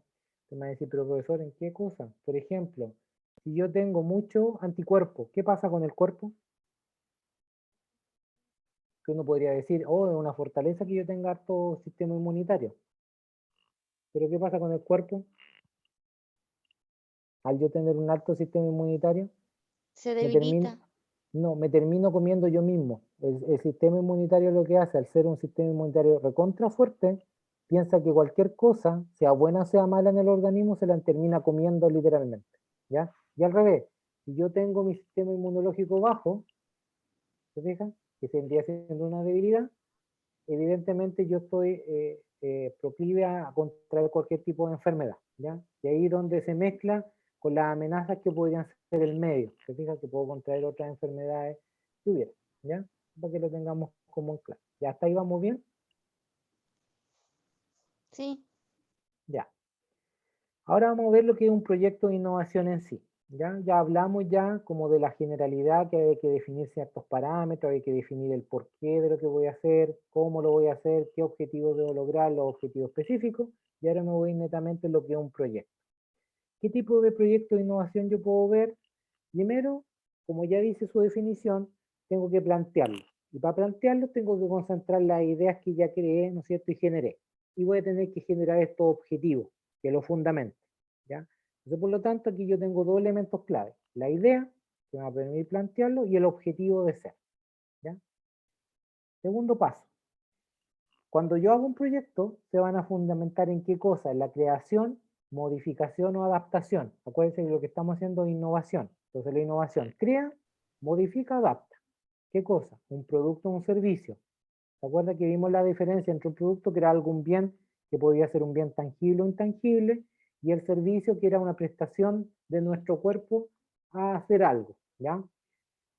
Usted me va a decir, pero profesor, ¿en qué cosa? Por ejemplo, si yo tengo mucho anticuerpo, ¿qué pasa con el cuerpo? Que uno podría decir, oh, es una fortaleza que yo tenga harto sistema inmunitario. Pero ¿qué pasa con el cuerpo? Al yo tener un alto sistema inmunitario, Se me termino, debilita. no, me termino comiendo yo mismo. El sistema inmunitario lo que hace, al ser un sistema inmunitario recontra fuerte, piensa que cualquier cosa, sea buena o sea mala en el organismo, se la termina comiendo literalmente, ¿ya? Y al revés, si yo tengo mi sistema inmunológico bajo, ¿se fijan? Que tendría siendo una debilidad, evidentemente yo estoy proclive a contraer cualquier tipo de enfermedad, ¿ya? Y ahí es donde se mezcla con las amenazas que podrían ser el medio. Se fija que puedo contraer otras enfermedades que hubiera, ¿ya? Para que lo tengamos como en claro. ¿Ya hasta ahí vamos bien? Sí. Ya. Ahora vamos a ver lo que es un proyecto de innovación en sí. Ya hablamos ya como de la generalidad, que hay que definir ciertos parámetros, hay que definir el porqué de lo que voy a hacer, cómo lo voy a hacer, qué objetivos debo lograr, los objetivos específicos, y ahora me voy netamente en lo que es un proyecto. ¿Qué tipo de proyecto de innovación yo puedo ver? Primero, como ya dice su definición, tengo que plantearlo. Y para plantearlo tengo que concentrar las ideas que ya creé, ¿no es cierto? Y generé. Y voy a tener que generar estos objetivos, que lo fundamenten, ¿ya? Entonces, por lo tanto, aquí yo tengo dos elementos clave. La idea, que me va a permitir plantearlo, y el objetivo de ser, ¿ya? Segundo paso. Cuando yo hago un proyecto, se van a fundamentar en qué cosa, en la creación, modificación o adaptación. Acuérdense que lo que estamos haciendo es innovación. Entonces la innovación crea, modifica, adapta. ¿Qué cosa? Un producto o un servicio. ¿Se acuerda que vimos la diferencia entre un producto que era algún bien que podía ser un bien tangible o intangible y el servicio que era una prestación de nuestro cuerpo a hacer algo, ¿ya?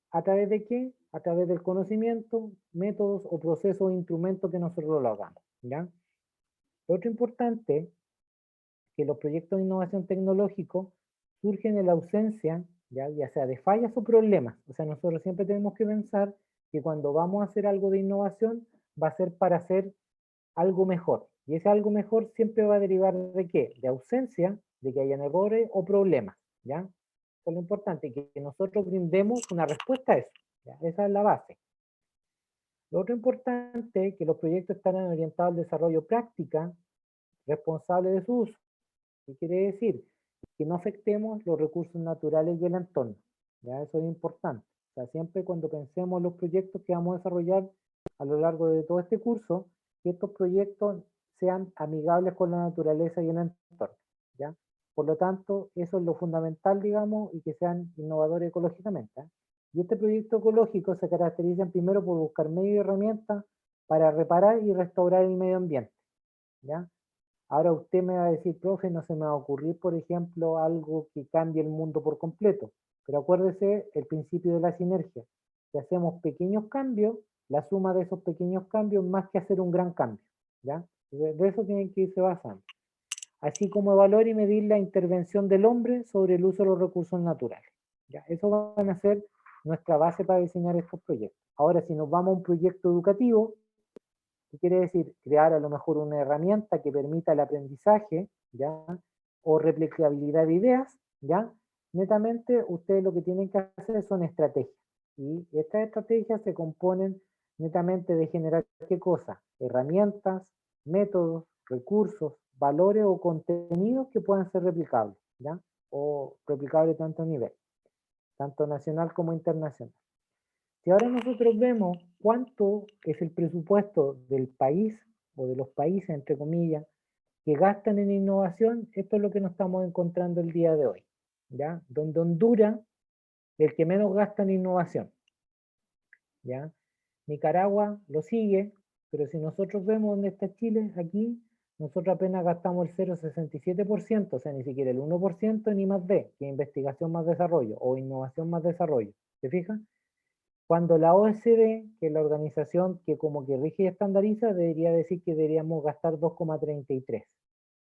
¿A través de qué? A través del conocimiento, métodos o procesos o instrumentos que nosotros lo hagamos, ¿ya? Lo otro importante es que los proyectos de innovación tecnológico surgen en la ausencia, ya sea de fallas o problemas. O sea, nosotros siempre tenemos que pensar que cuando vamos a hacer algo de innovación, va a ser para hacer algo mejor. Y ese algo mejor siempre va a derivar de qué? De ausencia, de que hayan errores o problemas, ¿ya? Eso es lo importante, que nosotros brindemos una respuesta a eso, ¿ya? Esa es la base. Lo otro importante es que los proyectos están orientados al desarrollo práctica responsable de su uso. ¿Qué quiere decir? Que no afectemos los recursos naturales y el entorno. ¿Ya? Eso es importante. O sea, siempre cuando pensemos en los proyectos que vamos a desarrollar a lo largo de todo este curso, que estos proyectos sean amigables con la naturaleza y el entorno. ¿Ya? Por lo tanto, eso es lo fundamental, digamos, y que sean innovadores ecológicamente. Y este proyecto ecológico se caracteriza primero por buscar medios y herramientas para reparar y restaurar el medio ambiente. ¿Ya? Ahora usted me va a decir, profe, no se me va a ocurrir, por ejemplo, algo que cambie el mundo por completo. Pero acuérdese el principio de la sinergia. Si hacemos pequeños cambios, la suma de esos pequeños cambios más que hacer un gran cambio. ¿Ya? De eso tienen que irse basando. Así como evaluar y medir la intervención del hombre sobre el uso de los recursos naturales. ¿Ya? Eso van a ser nuestra base para diseñar estos proyectos. Ahora, si nos vamos a un proyecto educativo, ¿qué quiere decir? Crear a lo mejor una herramienta que permita el aprendizaje, ¿ya? O replicabilidad de ideas, ¿ya? Netamente, ustedes lo que tienen que hacer son estrategias. Y estas estrategias se componen netamente de generar, ¿qué cosa? Herramientas, métodos, recursos, valores o contenidos que puedan ser replicables, ¿ya? O replicables tanto a nivel, tanto nacional como internacional. Si ahora nosotros vemos cuánto es el presupuesto del país, o de los países, entre comillas, que gastan en innovación, esto es lo que nos estamos encontrando el día de hoy, ¿ya? Donde Honduras es el que menos gasta en innovación, ¿ya? Nicaragua lo sigue, pero si nosotros vemos dónde está Chile, aquí, nosotros apenas gastamos el 0,67%, o sea, ni siquiera el 1% ni más D, que es investigación más desarrollo, o innovación más desarrollo, ¿se fijan? Cuando la OECD, que es la organización que como que rige y estandariza, debería decir que deberíamos gastar 2,33,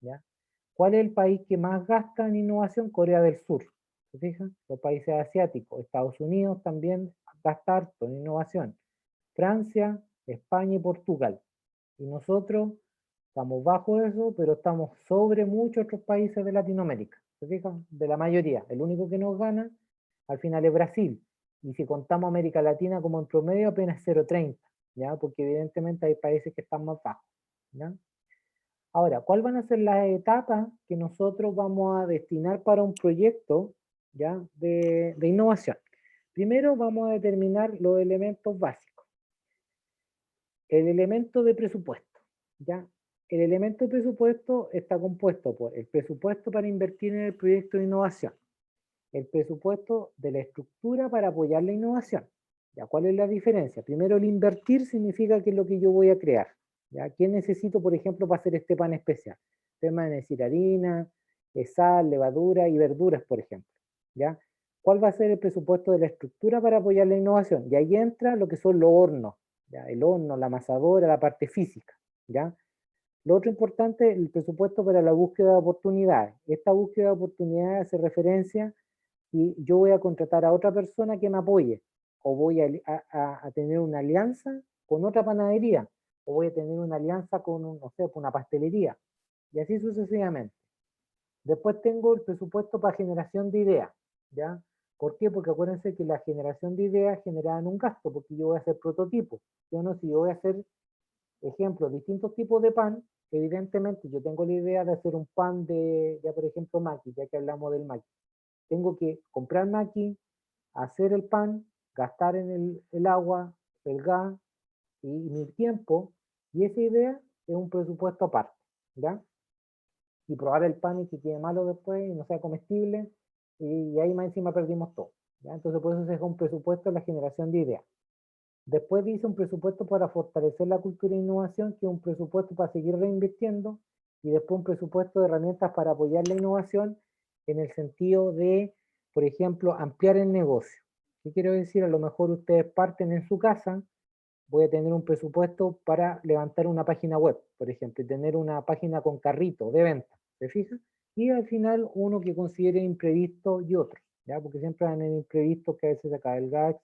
¿ya? ¿Cuál es el país que más gasta en innovación? Corea del Sur, ¿se fijan? Los países asiáticos, Estados Unidos también gasta harto en innovación, Francia, España y Portugal. Y nosotros estamos bajo eso, pero estamos sobre muchos otros países de Latinoamérica, ¿se fijan? De la mayoría. El único que nos gana al final es Brasil. Y si contamos América Latina como en promedio, apenas 0,30, ¿ya? Porque evidentemente hay países que están más bajos, ¿ya? Ahora, ¿cuáles van a ser las etapas que nosotros vamos a destinar para un proyecto, ¿ya? de innovación? Primero vamos a determinar los elementos básicos. El elemento de presupuesto, ¿ya? El elemento de presupuesto está compuesto por el presupuesto para invertir en el proyecto de innovación, el presupuesto de la estructura para apoyar la innovación. ¿Ya? ¿Cuál es la diferencia? Primero, el invertir significa que es lo que yo voy a crear. ¿Ya? ¿Qué necesito, por ejemplo, para hacer este pan especial? Usted va a necesitar harina, sal, levadura y verduras, por ejemplo. ¿Ya? ¿Cuál va a ser el presupuesto de la estructura para apoyar la innovación? Y ahí entra lo que son los hornos, ¿ya? El horno, la amasadora, la parte física. ¿Ya? Lo otro importante, el presupuesto para la búsqueda de oportunidades. Esta búsqueda de oportunidades hace referencia y yo voy a contratar a otra persona que me apoye, o voy a tener una alianza con otra panadería, o voy a tener una alianza con, no sé, con una pastelería, y así sucesivamente. Después tengo el presupuesto para generación de ideas, ¿ya? ¿Por qué? Porque acuérdense que la generación de ideas genera un gasto, porque yo voy a hacer prototipos, ¿yo no? Si yo voy a hacer, ejemplo, distintos tipos de pan, evidentemente yo tengo la idea de hacer un pan de, ya por ejemplo, maqui, ya que hablamos del maqui. Tengo que comprar maqui, hacer el pan, gastar en el agua, el gas y mi tiempo, y esa idea es un presupuesto aparte, ¿ya? Y probar el pan y que quede malo después y no sea comestible, y ahí más encima perdimos todo, ¿ya? Entonces por eso se deja un presupuesto en la generación de ideas. Después dice un presupuesto para fortalecer la cultura de innovación, que es un presupuesto para seguir reinvirtiendo, y después un presupuesto de herramientas para apoyar la innovación en el sentido de, por ejemplo, ampliar el negocio. ¿Qué quiero decir? A lo mejor ustedes parten en su casa, voy a tener un presupuesto para levantar una página web, por ejemplo, y tener una página con carrito de venta, ¿se fijan? Y al final uno que considere imprevisto y otro, ¿ya? Porque siempre van en imprevistos que a veces se acaba el gas.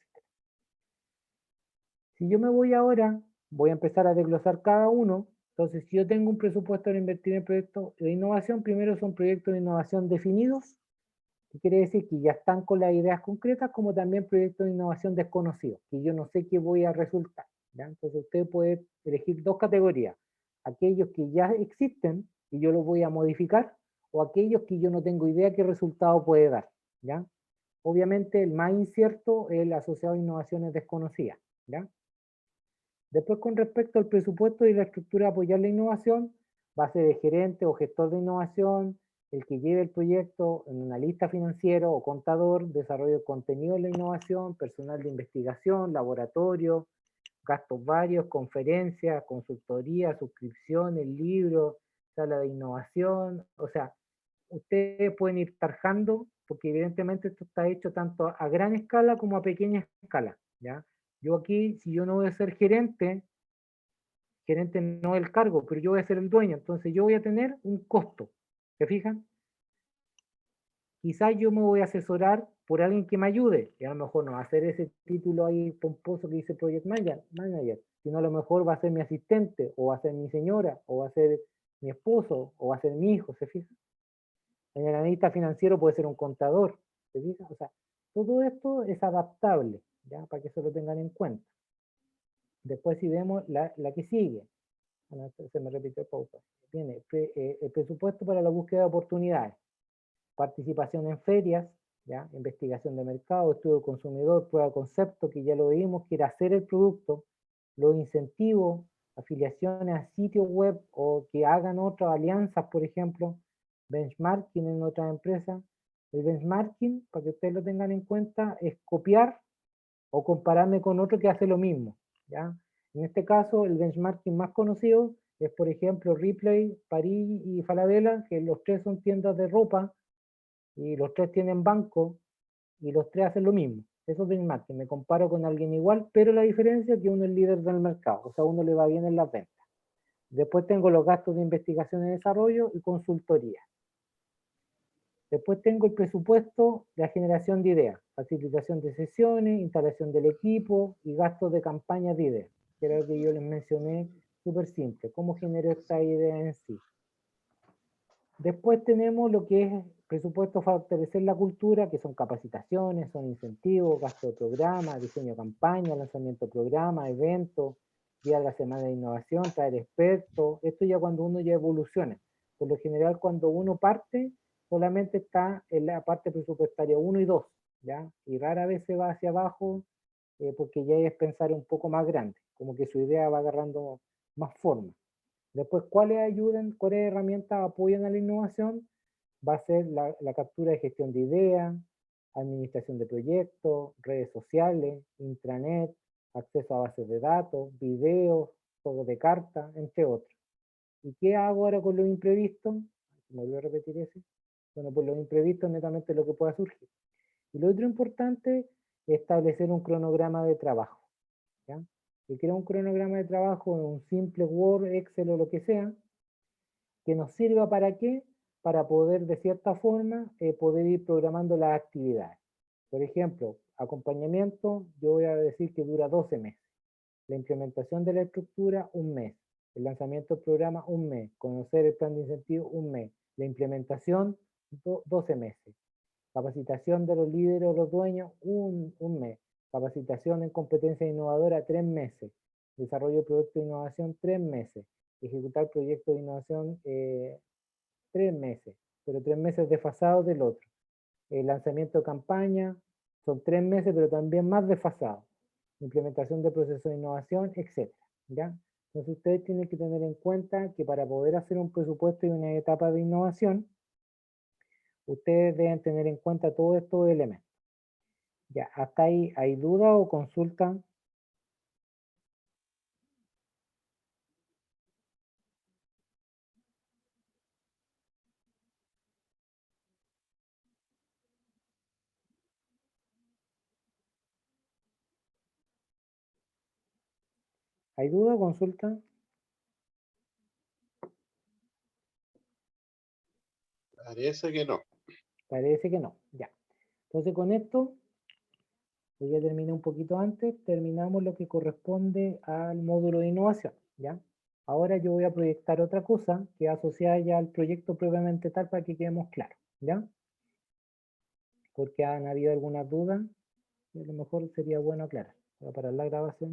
Si yo me voy ahora, voy a empezar a desglosar cada uno. Entonces, si yo tengo un presupuesto para invertir en proyectos de innovación, primero son proyectos de innovación definidos, que quiere decir que ya están con las ideas concretas, como también proyectos de innovación desconocidos, que yo no sé qué voy a resultar, ¿ya? Entonces, usted puede elegir dos categorías: aquellos que ya existen y yo los voy a modificar, o aquellos que yo no tengo idea qué resultado puede dar, ¿ya? Obviamente, el más incierto es el asociado a innovaciones desconocidas, ¿ya? Después, con respecto al presupuesto y la estructura de apoyar la innovación, base de gerente o gestor de innovación, el que lleve el proyecto, en una lista financiero o contador, desarrollo de contenido de la innovación, personal de investigación, laboratorio, gastos varios, conferencias, consultoría, suscripciones, libros, sala de innovación. O sea, ustedes pueden ir tarjando, porque evidentemente esto está hecho tanto a gran escala como a pequeña escala, ¿ya? Yo aquí, si yo no voy a ser gerente no es el cargo, pero yo voy a ser el dueño, entonces yo voy a tener un costo, ¿se fijan? Quizás yo me voy a asesorar por alguien que me ayude, y a lo mejor no va a ser ese título ahí pomposo que dice Project Manager, sino a lo mejor va a ser mi asistente, o va a ser mi señora, o va a ser mi esposo, o va a ser mi hijo, ¿se fijan? El analista financiero puede ser un contador, ¿se fijan? O sea, todo esto es adaptable, ¿ya? Para que se lo tengan en cuenta. Después si vemos la que sigue, bueno, se me repitió el pausa, viene el presupuesto para la búsqueda de oportunidades, participación en ferias, ¿ya? Investigación de mercado, estudio del consumidor, prueba de concepto, que ya lo vimos, que era hacer el producto, los incentivos, afiliaciones a sitios web o que hagan otras alianzas, por ejemplo, benchmarking en otras empresas. El benchmarking, para que ustedes lo tengan en cuenta, es copiar o compararme con otro que hace lo mismo, ¿ya? En este caso, el benchmarking más conocido es, por ejemplo, Ripley, París y Falabella, que los tres son tiendas de ropa, y los tres tienen banco, y los tres hacen lo mismo. Eso es benchmarking, me comparo con alguien igual, pero la diferencia es que uno es líder del mercado, o sea, uno le va bien en las ventas. Después tengo los gastos de investigación y desarrollo y consultoría. Después tengo el presupuesto de la generación de ideas, facilitación de sesiones, instalación del equipo y gastos de campañas de ideas, que era lo que yo les mencioné, súper simple, cómo genero esta idea en sí. Después tenemos lo que es presupuesto para fortalecer la cultura, que son capacitaciones, son incentivos, gasto de programa, diseño de campaña, lanzamiento de programa, eventos, día de la semana de innovación, traer expertos. Esto ya cuando uno ya evoluciona. Por lo general, cuando uno parte, solamente está en la parte presupuestaria 1 y 2, ¿ya? Y rara vez se va hacia abajo, porque ya es pensar un poco más grande, como que su idea va agarrando más forma. Después, ¿cuáles ayudan, cuáles herramientas apoyan a la innovación? Va a ser la captura de gestión de ideas, administración de proyectos, redes sociales, intranet, acceso a bases de datos, videos, juegos de cartas, entre otros. ¿Y qué hago ahora con los imprevistos? Me voy a repetir ese. Bueno, pues los imprevistos netamente lo que pueda surgir. Y lo otro importante es establecer un cronograma de trabajo, ¿ya? Y crea un cronograma de trabajo en un simple Word, Excel o lo que sea, que nos sirva para qué, para poder de cierta forma poder ir programando las actividades. Por ejemplo, acompañamiento, yo voy a decir que dura 12 meses. La implementación de la estructura, un mes. El lanzamiento del programa, un mes. Conocer el plan de incentivo, un mes. La implementación, 12 meses. Capacitación de los líderes o los dueños, un mes. Capacitación en competencia innovadora, 3 meses. Desarrollo de producto de innovación, 3 meses. Ejecutar proyectos de innovación, 3 meses, pero 3 meses desfasados del otro. El lanzamiento de campaña, son 3 meses, pero también más desfasados. Implementación de procesos de innovación, etc. ¿Ya? Entonces ustedes tienen que tener en cuenta que para poder hacer un presupuesto y una etapa de innovación, ustedes deben tener en cuenta todos estos elementos. Ya, hasta ahí, ¿hay duda o consulta? ¿Hay duda o consulta? Parece que no. Parece que no, ya. Entonces con esto, pues ya terminé un poquito antes, terminamos lo que corresponde al módulo de innovación, ¿ya? Ahora yo voy a proyectar otra cosa que asociada ya al proyecto propiamente tal para que quedemos claros, ¿ya? Porque han habido algunas dudas y a lo mejor sería bueno aclarar. Voy a parar la grabación.